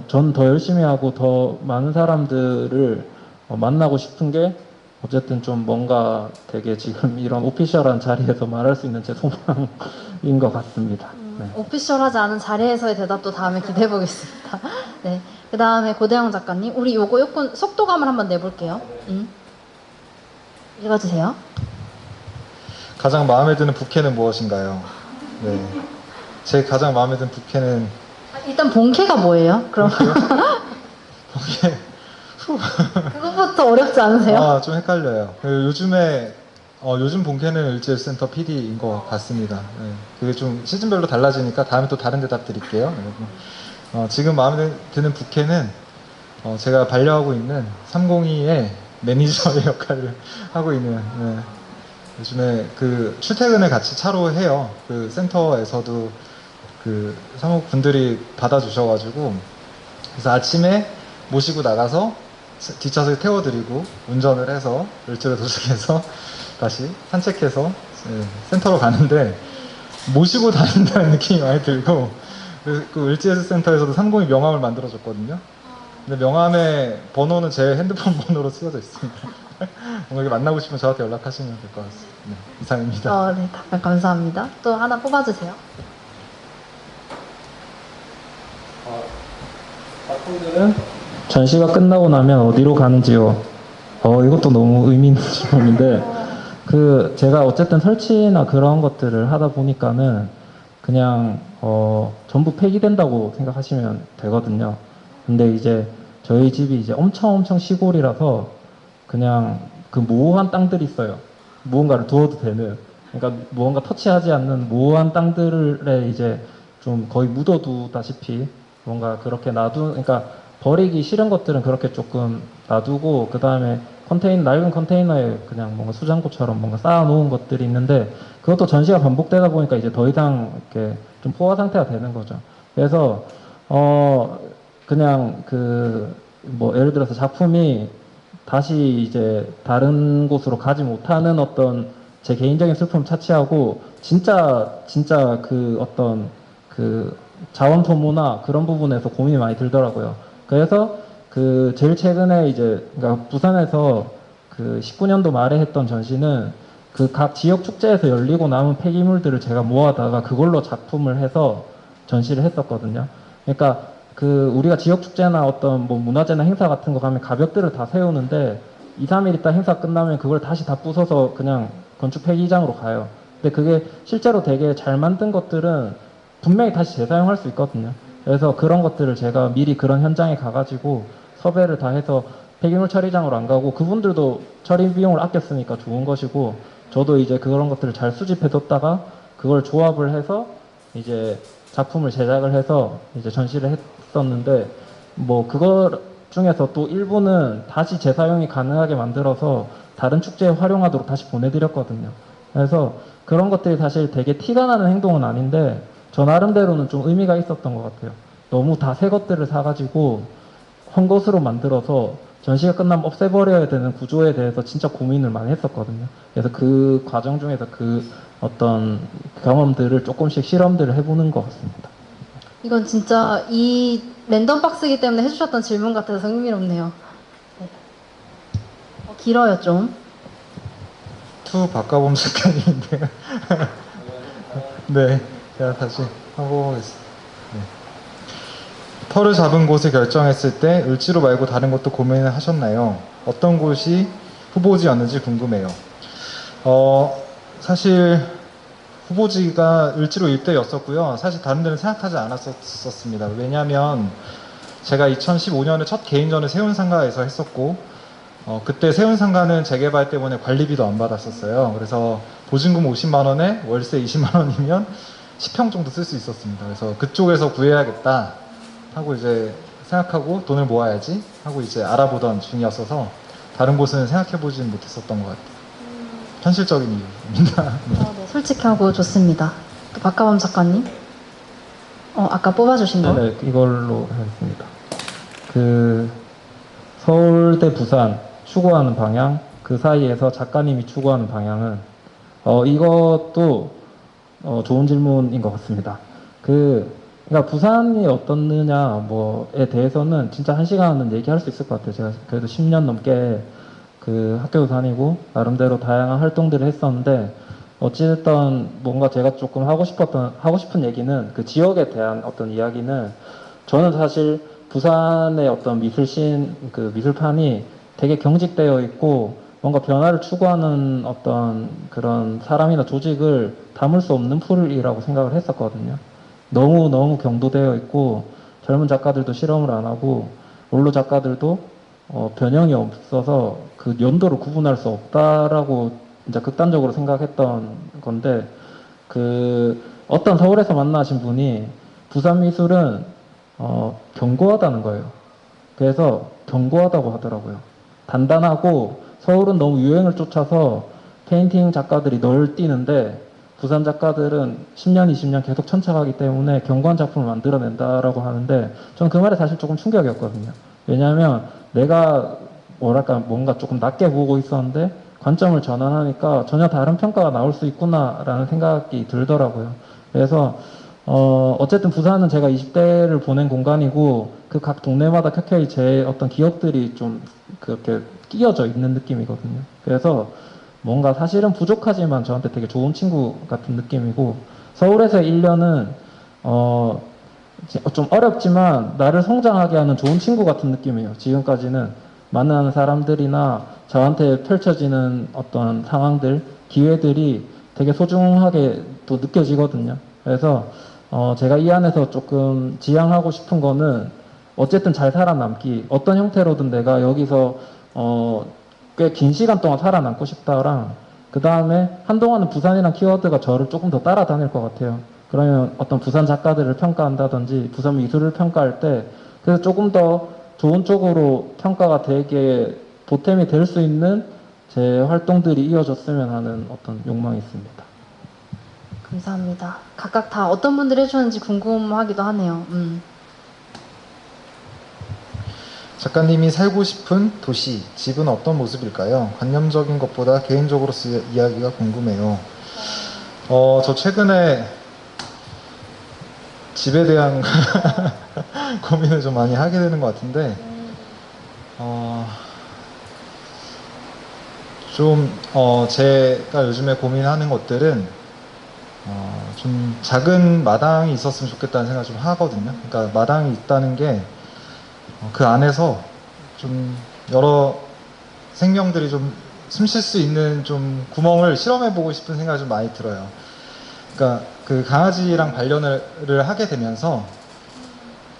전 더 열심히 하고 더 많은 사람들을 만나고 싶은 게, 어쨌든 좀 뭔가 되게 지금 이런 오피셜한 자리에서 말할 수 있는 제 소망인 것 같습니다. 네. 오피셜하지 않은 자리에서의 대답도 다음에 기대해 보겠습니다. 네. 그 다음에 고대영 작가님, 우리 요거 조금 속도감을 한번 내볼게요. 읽어주세요. 가장 마음에 드는 부캐는 무엇인가요? 네. 제 가장 마음에 드는 부캐는 일단 본캐가 뭐예요? 그럼 본캐 그것부터 어렵지 않으세요? 좀 헷갈려요. 요즘 본캐는 을지예술센터 PD인 것 같습니다. 네. 그게 좀 시즌별로 달라지니까 다음에 또 다른 대답 드릴게요. 지금 마음에 드는 부캐는 제가 반려하고 있는 302의 매니저의 역할을 하고 있는, 요즘에 출퇴근을 같이 차로 해요. 센터에서도 사무분들이 받아주셔가지고, 그래서 아침에 모시고 나가서 뒷좌석에 태워드리고 운전을 해서 을지로 도착해서 다시 산책해서 센터로 가는데, 모시고 다닌다는 느낌이 많이 들고, 을지예술센터에서도 302 명함을 만들어줬거든요. 근데 명함의 번호는 제 핸드폰 번호로 쓰여져 있습니다. 뭔가 만나고 싶으면 저한테 연락하시면 될 것 같습니다. 네, 이상입니다. 네, 답변 감사합니다. 또 하나 뽑아주세요. 작품들은 전시가 끝나고 나면 어디로 가는지요? 이것도 너무 의미 있는 질문인데, 제가 어쨌든 설치나 그런 것들을 하다 보니까는 그냥 전부 폐기된다고 생각하시면 되거든요. 근데 이제 저희 집이 이제 엄청 시골이라서 그냥 모호한 땅들이 있어요. 무언가를 두어도 되는, 그러니까 무언가 터치하지 않는 모호한 땅들에 이제 좀 거의 묻어두다시피 뭔가 그렇게 그러니까 버리기 싫은 것들은 그렇게 조금 놔두고, 그 다음에 낡은 컨테이너에 그냥 뭔가 수장고처럼 뭔가 쌓아놓은 것들이 있는데, 그것도 전시가 반복되다 보니까 이제 더 이상 이렇게 좀 포화 상태가 되는 거죠. 그래서 그냥 뭐 예를 들어서 작품이 다시 이제 다른 곳으로 가지 못하는 어떤 제 개인적인 슬픔을 차치하고 진짜 어떤 자원 소모나 그런 부분에서 고민이 많이 들더라고요. 그래서 제일 최근에 이제 그러니까 부산에서 19년도 말에 했던 전시는 각 지역 축제에서 열리고 남은 폐기물들을 제가 모아다가 그걸로 작품을 해서 전시를 했었거든요. 그러니까 우리가 지역 축제나 어떤 뭐 문화제나 행사 같은 거 가면 가벽들을 다 세우는데 2, 3일 있다 행사 끝나면 그걸 다시 다 부숴서 그냥 건축 폐기장으로 가요. 근데 그게 실제로 되게 잘 만든 것들은 분명히 다시 재사용할 수 있거든요. 그래서 그런 것들을 제가 미리 그런 현장에 가가지고 섭외를 다 해서 폐기물 처리장으로 안 가고 그분들도 처리 비용을 아꼈으니까 좋은 것이고 저도 이제 그런 것들을 잘 수집해뒀다가 그걸 조합을 해서 이제 작품을 제작을 해서 이제 전시를 했었는데 뭐 그거 중에서 또 일부는 다시 재사용이 가능하게 만들어서 다른 축제에 활용하도록 다시 보내드렸거든요. 그래서 그런 것들이 사실 되게 티가 나는 행동은 아닌데 저 나름대로는 좀 의미가 있었던 것 같아요. 너무 다 새 것들을 사가지고 헛것으로 만들어서 전시가 끝나면 없애버려야 되는 구조에 대해서 진짜 고민을 많이 했었거든요. 그래서 그 과정 중에서 어떤 경험들을 조금씩 실험들을 해보는 것 같습니다. 이건 진짜 이 랜덤 박스이기 때문에 해주셨던 질문 같아서 흥미롭네요. 네. 길어요 좀. 투 박가범 작가님인데요. 네, 제가 다시 한번 보겠습니다. 네. 터를 잡은 곳을 결정했을 때 을지로 말고 다른 곳도 고민을 하셨나요? 어떤 곳이 후보지였는지 궁금해요. 사실 후보지가 을지로 일대였었고요. 사실 다른 데는 생각하지 않았었습니다. 왜냐하면 제가 2015년에 첫 개인전을 세운상가에서 했었고 그때 세운상가는 재개발 때문에 관리비도 안 받았었어요. 그래서 보증금 50만 원에 월세 20만 원이면 10평 정도 쓸 수 있었습니다. 그래서 그쪽에서 구해야겠다 하고 이제 생각하고 돈을 모아야지 하고 이제 알아보던 중이었어서 다른 곳은 생각해보지는 못했었던 것 같아요. 현실적인 이유입니다. 네, 솔직하고 좋습니다. 또 박가범 작가님. 아까 뽑아주신 거. 네, 이걸로 하겠습니다. 서울대 부산 추구하는 방향, 그 사이에서 작가님이 추구하는 방향은 이것도 좋은 질문인 것 같습니다. 그러니까 부산이 어떻느냐 뭐에 대해서는 진짜 1시간은 얘기할 수 있을 것 같아요. 제가 그래도 10년 넘게 학교도 다니고 나름대로 다양한 활동들을 했었는데 어찌됐든 뭔가 제가 조금 하고 싶은 얘기는 그 지역에 대한 어떤 이야기는 저는 사실 부산의 어떤 미술판이 되게 경직되어 있고 뭔가 변화를 추구하는 어떤 그런 사람이나 조직을 담을 수 없는 풀이라고 생각을 했었거든요. 너무 경도되어 있고 젊은 작가들도 실험을 안 하고 원로 작가들도 변형이 없어서 그 연도를 구분할 수 없다라고 이제 극단적으로 생각했던 건데 어떤 서울에서 만나신 분이 부산 미술은 견고하다는 거예요. 그래서 견고하다고 하더라고요. 단단하고 서울은 너무 유행을 쫓아서 페인팅 작가들이 널 뛰는데 부산 작가들은 10년, 20년 계속 천착하기 때문에 견고한 작품을 만들어낸다라고 하는데 저는 그 말에 사실 조금 충격이었거든요. 왜냐하면 내가 뭔가 조금 낮게 보고 있었는데 관점을 전환하니까 전혀 다른 평가가 나올 수 있구나라는 생각이 들더라고요. 그래서 어쨌든 부산은 제가 20대를 보낸 공간이고 그 각 동네마다 켜켜이 제 어떤 기억들이 좀 그렇게 끼어져 있는 느낌이거든요. 그래서 뭔가 사실은 부족하지만 저한테 되게 좋은 친구 같은 느낌이고 서울에서의 1년은 좀 어렵지만 나를 성장하게 하는 좋은 친구 같은 느낌이에요. 지금까지는 만나는 사람들이나 저한테 펼쳐지는 어떤 상황들, 기회들이 되게 소중하게 또 느껴지거든요. 그래서 제가 이 안에서 조금 지향하고 싶은 거는 어쨌든 잘 살아남기, 어떤 형태로든 내가 여기서 꽤 긴 시간 동안 살아남고 싶다랑 그 다음에 한동안은 부산이란 키워드가 저를 조금 더 따라다닐 것 같아요. 그러면 어떤 부산 작가들을 평가한다든지 부산 미술을 평가할 때 그래서 조금 더 좋은 쪽으로 평가가 되게 보탬이 될 수 있는 제 활동들이 이어졌으면 하는 어떤 욕망이 있습니다. 감사합니다. 각각 다 어떤 분들이 해주셨는지 궁금하기도 하네요. 작가님이 살고 싶은 도시, 집은 어떤 모습일까요? 관념적인 것보다 개인적으로서의 이야기가 궁금해요. 저 최근에 집에 대한 고민을 좀 많이 하게 되는 것 같은데, 제가 요즘에 고민하는 것들은, 좀 작은 마당이 있었으면 좋겠다는 생각을 좀 하거든요. 그러니까 마당이 있다는 게, 그 안에서 좀 여러 생명들이 좀 숨 쉴 수 있는 좀 구멍을 실험해보고 싶은 생각이 좀 많이 들어요. 그러니까 그 강아지랑 반려를 하게 되면서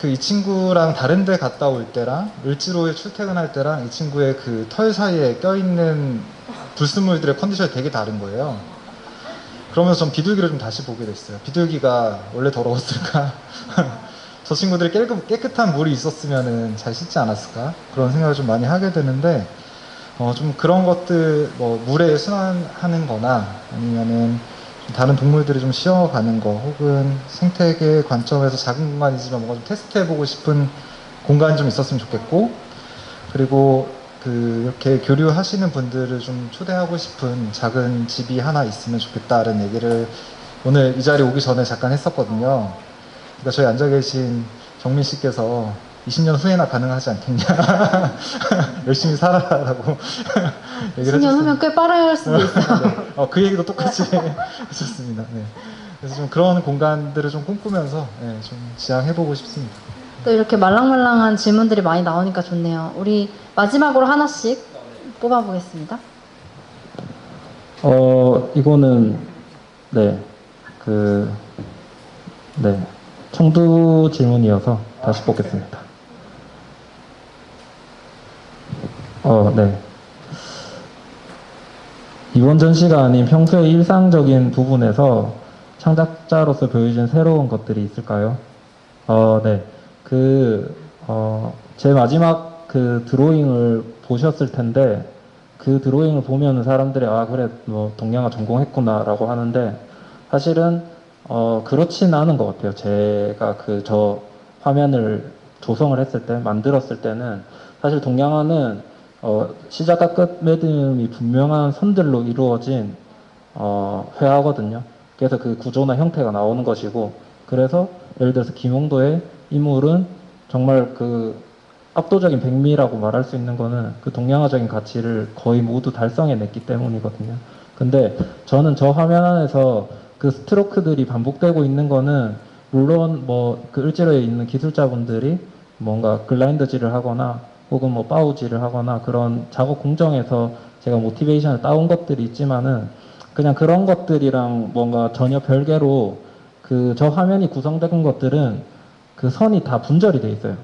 이 친구랑 다른 데 갔다 올 때랑 을지로에 출퇴근할 때랑 이 친구의 그 털 사이에 껴있는 불순물들의 컨디션이 되게 다른 거예요. 그러면서 전 비둘기를 좀 다시 보게 됐어요. 비둘기가 원래 더러웠을까? 저 친구들이 깨끗한 물이 있었으면 잘 씻지 않았을까? 그런 생각을 좀 많이 하게 되는데, 좀 그런 것들, 물에 순환하는 거나 아니면은 좀 다른 동물들이 좀 쉬어가는 거, 혹은 생태계 관점에서 작은 공간이지만 뭔가 좀 테스트해보고 싶은 공간이 좀 있었으면 좋겠고, 그리고 이렇게 교류하시는 분들을 좀 초대하고 싶은 작은 집이 하나 있으면 좋겠다는 얘기를 오늘 이 자리에 오기 전에 잠깐 했었거든요. 그러니까 저희 앉아 계신 정민 씨께서 20년 후에나 가능하지 않겠냐. 열심히 살아라라고 얘기를 10년 후면 꽤 빨아야 할 수도 있어요. 네. 그 얘기도 똑같이 해주셨습니다. 네. 그래서 좀 그런 공간들을 좀 꿈꾸면서 좀 지향해보고 싶습니다. 또 이렇게 말랑말랑한 질문들이 많이 나오니까 좋네요. 우리 마지막으로 하나씩 뽑아보겠습니다. 이거는 청두 질문이어서 다시 뽑겠습니다. 이번 전시가 아닌 평소의 일상적인 부분에서 창작자로서 보여준 새로운 것들이 있을까요? 제 마지막 드로잉을 보셨을 텐데, 그 드로잉을 보면 사람들이 그래, 동양화 전공했구나 라고 하는데, 사실은 그렇진 않은 것 같아요. 제가 저 화면을 조성을 했을 때, 만들었을 때는 사실 동양화는 시작과 끝 매듭이 분명한 선들로 이루어진 회화거든요. 그래서 그 구조나 형태가 나오는 것이고, 그래서 예를 들어서 김홍도의 인물은 정말 압도적인 백미라고 말할 수 있는 거는 그 동양화적인 가치를 거의 모두 달성해냈기 때문이거든요. 근데 저는 저 화면 안에서 그 스트로크들이 반복되고 있는 거는 물론 그 을지로에 있는 기술자분들이 뭔가 글라인더질을 하거나 혹은 파우질을 하거나 그런 작업 공정에서 제가 모티베이션을 따온 것들이 있지만은 그냥 그런 것들이랑 뭔가 전혀 별개로 저 화면이 구성된 것들은 그 선이 다 분절이 돼 있어요.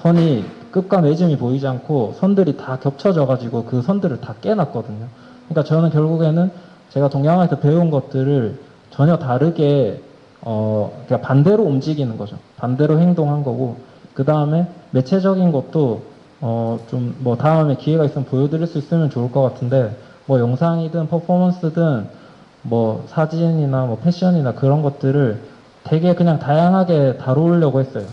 선이 끝과 맺음이 보이지 않고 선들이 다 겹쳐져 가지고 그 선들을 다 깨놨거든요. 그러니까 저는 결국에는 제가 동양화에서 배운 것들을 전혀 다르게 그러니까 반대로 움직이는 거죠. 반대로 행동한 거고, 그 다음에 매체적인 것도 다음에 기회가 있으면 보여드릴 수 있으면 좋을 것 같은데, 영상이든 퍼포먼스든 사진이나 패션이나 그런 것들을 되게 그냥 다양하게 다루려고 했어요.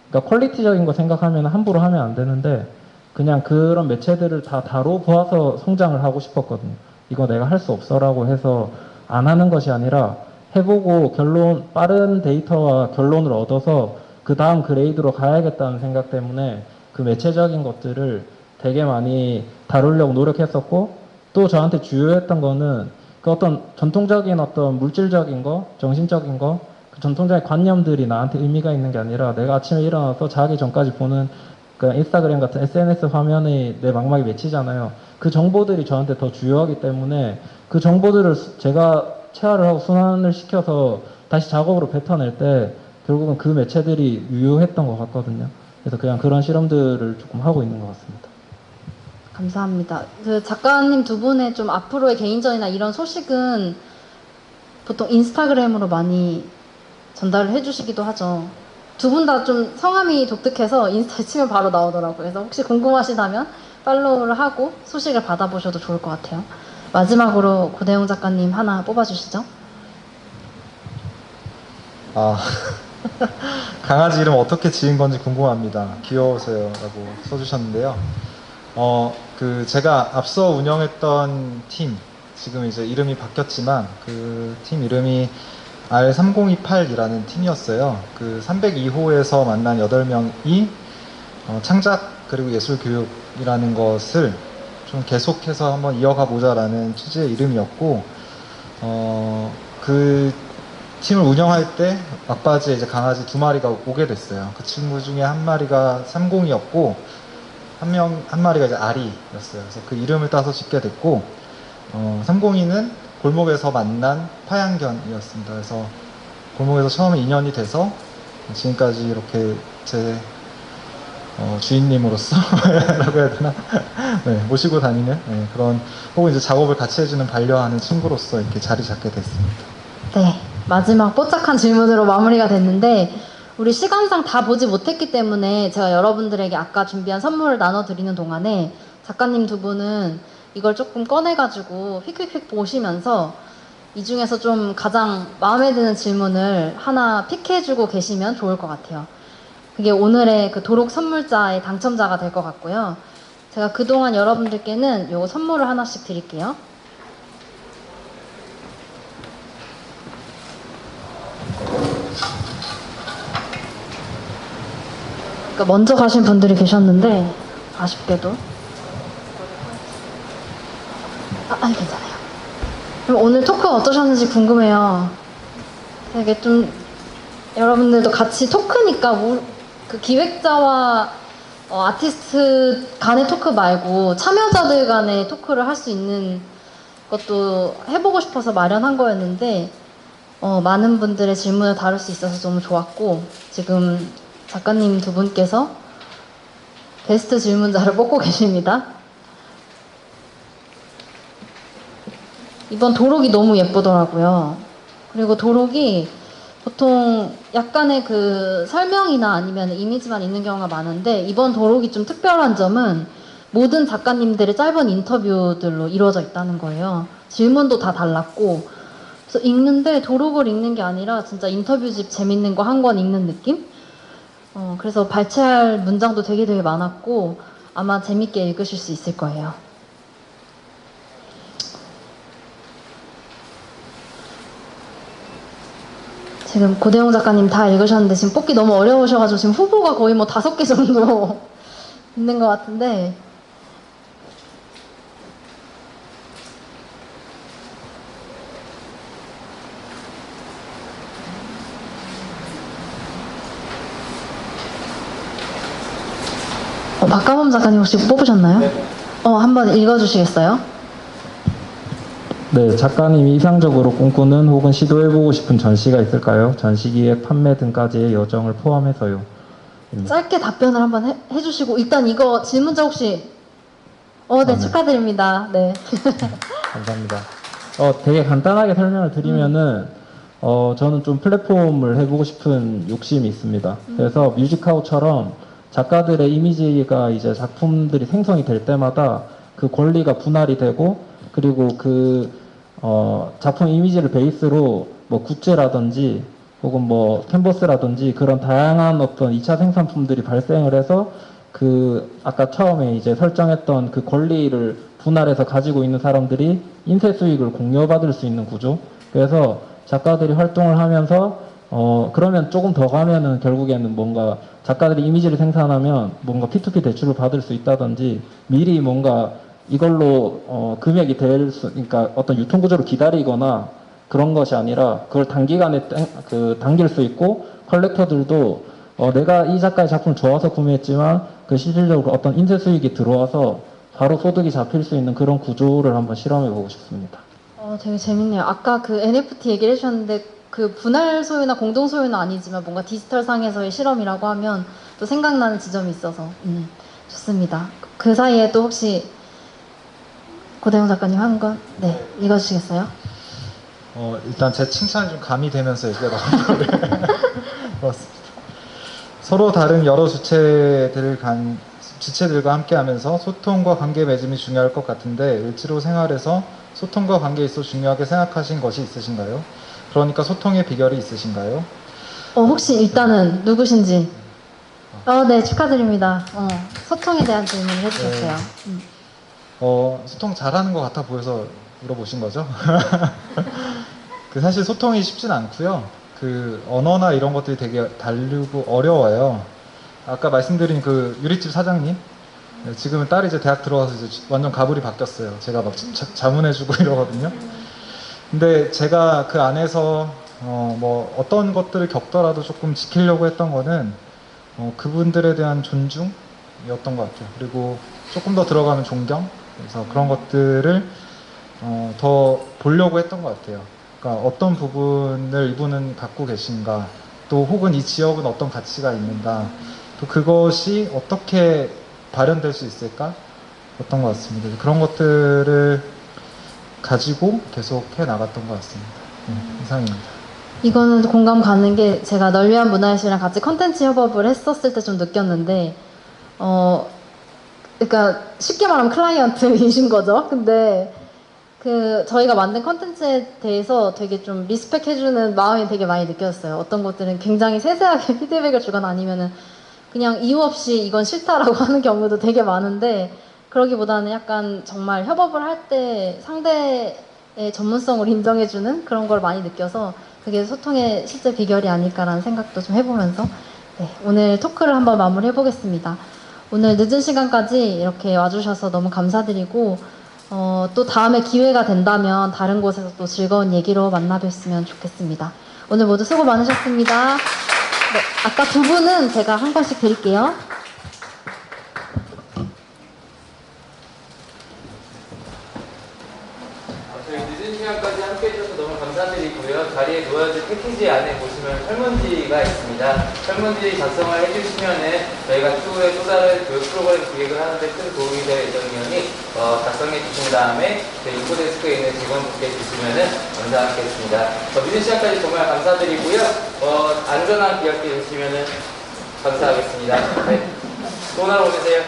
그러니까 퀄리티적인 거 생각하면 함부로 하면 안 되는데, 그냥 그런 매체들을 다 다뤄보아서 성장을 하고 싶었거든요. 이거 내가 할 수 없어라고 해서 안 하는 것이 아니라 해보고 빠른 데이터와 결론을 얻어서 그 다음 그레이드로 가야겠다는 생각 때문에 그 매체적인 것들을 되게 많이 다루려고 노력했었고, 또 저한테 주요했던 거는 그 어떤 전통적인 어떤 물질적인 거, 정신적인 거, 그 전통적인 관념들이 나한테 의미가 있는 게 아니라 내가 아침에 일어나서 자기 전까지 보는 그 인스타그램 같은 SNS 화면에 내 망막이 맺히잖아요. 그 정보들이 저한테 더 주요하기 때문에 그 정보들을 제가 체화를 하고 순환을 시켜서 다시 작업으로 뱉어낼 때 결국은 그 매체들이 유효했던 것 같거든요. 그래서 그냥 그런 실험들을 조금 하고 있는 것 같습니다. 감사합니다. 그 작가님 두 분의 좀 앞으로의 개인전이나 이런 소식은 보통 인스타그램으로 많이 전달을 해주시기도 하죠. 두 분 다 좀 성함이 독특해서 인스타에 치면 바로 나오더라고요. 그래서 혹시 궁금하시다면 팔로우를 하고 소식을 받아보셔도 좋을 것 같아요. 마지막으로 고대용 작가님 하나 뽑아주시죠. 아, 강아지 이름 어떻게 지은 건지 궁금합니다. 귀여워서요. 라고 써주셨는데요. 제가 앞서 운영했던 팀, 지금 이제 이름이 바뀌었지만, 그 팀 이름이 R3028이라는 팀이었어요. 그 302호에서 만난 8명이 창작 그리고 예술 교육이라는 것을 좀 계속해서 한번 이어가 보자라는 취지의 이름이었고, 그 팀을 운영할 때 막바지에 이제 강아지 2마리가 오게 됐어요. 그 친구 중에 한 마리가 30이었고 한 마리가 이제 아리였어요. 그래서 그 이름을 따서 짓게 됐고, 30이는 골목에서 만난 파양견이었습니다. 그래서 골목에서 처음에 인연이 돼서 지금까지 이렇게 제 주인님으로서 라고 해야 되나? 네, 모시고 다니는 그런, 혹은 이제 작업을 같이 해주는 반려하는 친구로서 이렇게 자리 잡게 됐습니다. 네, 마지막 뽀짝한 질문으로 마무리가 됐는데, 우리 시간상 다 보지 못했기 때문에 제가 여러분들에게 아까 준비한 선물을 나눠드리는 동안에 작가님 두 분은 이걸 조금 꺼내가지고 휙휙휙 보시면서 이 중에서 좀 가장 마음에 드는 질문을 하나 픽해주고 계시면 좋을 것 같아요. 그게 오늘의 그 도록 선물자의 당첨자가 될 것 같고요. 제가 그동안 여러분들께는 요 선물을 하나씩 드릴게요. 그러니까 먼저 가신 분들이 계셨는데 아쉽게도 아니 괜찮아요. 그럼 오늘 토크 어떠셨는지 궁금해요. 되게 좀 여러분들도 같이 토크니까 그 기획자와 아티스트 간의 토크 말고 참여자들 간의 토크를 할 수 있는 것도 해보고 싶어서 마련한 거였는데 많은 분들의 질문을 다룰 수 있어서 너무 좋았고, 지금 작가님 두 분께서 베스트 질문자를 뽑고 계십니다. 이번 도록이 너무 예쁘더라고요. 그리고 도록이 보통 약간의 그 설명이나 아니면 이미지만 있는 경우가 많은데, 이번 도록이 좀 특별한 점은 모든 작가님들의 짧은 인터뷰들로 이루어져 있다는 거예요. 질문도 다 달랐고, 그래서 읽는데 도록을 읽는 게 아니라 진짜 인터뷰집 재밌는 거 한 권 읽는 느낌? 그래서 발췌할 문장도 되게 많았고 아마 재밌게 읽으실 수 있을 거예요. 지금 고대용 작가님 다 읽으셨는데 지금 뽑기 너무 어려우셔가지고 지금 후보가 거의 뭐 5개 정도 있는 것 같은데, 박가범 작가님 혹시 뽑으셨나요? 네. 한번 읽어주시겠어요? 네, 작가님이 이상적으로 꿈꾸는 혹은 시도해보고 싶은 전시가 있을까요? 전시기획, 판매 등까지의 여정을 포함해서요. 짧게 답변을 한번 해주시고, 일단 이거 질문자 혹시 네, 축하드립니다. 네. 감사합니다. 되게 간단하게 설명을 드리면은 저는 좀 플랫폼을 해보고 싶은 욕심이 있습니다. 그래서 뮤직하우처럼 작가들의 이미지가 이제 작품들이 생성이 될 때마다 그 권리가 분할이 되고, 그리고 그 작품 이미지를 베이스로 뭐 굿즈라든지 혹은 뭐 캔버스라든지 그런 다양한 어떤 2차 생산품들이 발생을 해서 그 아까 처음에 이제 설정했던 그 권리를 분할해서 가지고 있는 사람들이 인쇄 수익을 공여받을 수 있는 구조. 그래서 작가들이 활동을 하면서 그러면 조금 더 가면은 결국에는 뭔가 작가들이 이미지를 생산하면 뭔가 P2P 대출을 받을 수 있다든지, 미리 뭔가 이걸로 금액이 그러니까 어떤 유통구조를 기다리거나 그런 것이 아니라 그걸 단기간에 당길 수 있고, 컬렉터들도 내가 이 작가의 작품을 좋아서 구매했지만 그 실질적으로 어떤 인쇄 수익이 들어와서 바로 소득이 잡힐 수 있는 그런 구조를 한번 실험해 보고 싶습니다. 되게 재밌네요. 아까 그 NFT 얘기를 해주셨는데, 그 분할 소유나 공동 소유는 아니지만 뭔가 디지털 상에서의 실험이라고 하면 또 생각나는 지점이 있어서 좋습니다. 그 사이에 또 혹시 고대용 작가님 한 건 읽어주시겠어요? 일단 제 칭찬이 좀 가미되면서 얘기가 나온 거를 고맙습니다. 서로 다른 여러 주체들과 함께하면서 소통과 관계 맺음이 중요할 것 같은데, 을지로 생활에서 소통과 관계에 있어 중요하게 생각하신 것이 있으신가요? 그러니까 소통의 비결이 있으신가요? 혹시 일단은 누구신지? 네, 축하드립니다. 소통에 대한 질문을 해주셨어요. 소통 잘하는 것 같아 보여서 물어보신 거죠? 사실 소통이 쉽진 않고요. 언어나 이런 것들이 되게 다르고 어려워요. 아까 말씀드린 유리집 사장님, 지금은 딸이 이제 대학 들어와서 이제 완전 가불이 바뀌었어요. 제가 막 자문해주고 이러거든요. 근데 제가 그 안에서 어떤 것들을 겪더라도 조금 지키려고 했던 거는 그분들에 대한 존중이었던 것 같아요. 그리고 조금 더 들어가는 존경. 그래서 그런 것들을 더 보려고 했던 것 같아요. 그러니까 어떤 부분을 이분은 갖고 계신가, 또 혹은 이 지역은 어떤 가치가 있는가, 또 그것이 어떻게 발현될 수 있을까? 였던 것 같습니다. 그런 것들을 가지고 계속 해 나갔던 것 같습니다. 이상입니다. 이거는 공감 가는 게 제가 널 위한 문화예술이랑 같이 컨텐츠 협업을 했었을 때 좀 느꼈는데 그러니까 쉽게 말하면 클라이언트이신 거죠. 근데 저희가 만든 컨텐츠에 대해서 되게 좀 리스펙해주는 마음이 되게 많이 느껴졌어요. 어떤 것들은 굉장히 세세하게 피드백을 주거나 아니면은 그냥 이유 없이 이건 싫다라고 하는 경우도 되게 많은데, 그러기보다는 약간 정말 협업을 할 때 상대의 전문성을 인정해주는 그런 걸 많이 느껴서 그게 소통의 실제 비결이 아닐까라는 생각도 좀 해보면서 오늘 토크를 한번 마무리해 보겠습니다. 오늘 늦은 시간까지 이렇게 와주셔서 너무 감사드리고 또 다음에 기회가 된다면 다른 곳에서 또 즐거운 얘기로 만나뵀으면 좋겠습니다. 오늘 모두 수고 많으셨습니다. 아까 두 분은 제가 한 번씩 드릴게요. 저희 늦은 시간까지 함께 해주셔서 너무 감사드리고요. 자리에 놓여진 패키지 안에 보시면 설문지가 있습니다. 설문지 작성을 해주시면은 저희가 추후에 또 다른 교육 프로그램 기획을 하는데 큰 도움이 될 예정이니 작성해 주신 다음에 저희 인포데스크에 있는 직원분께 주시면은 감사하겠습니다. 늦은 시간까지 정말 감사드리고요. 안전한 귀엽게 주시면은 감사하겠습니다. 네. 좋은 하루 보내세요.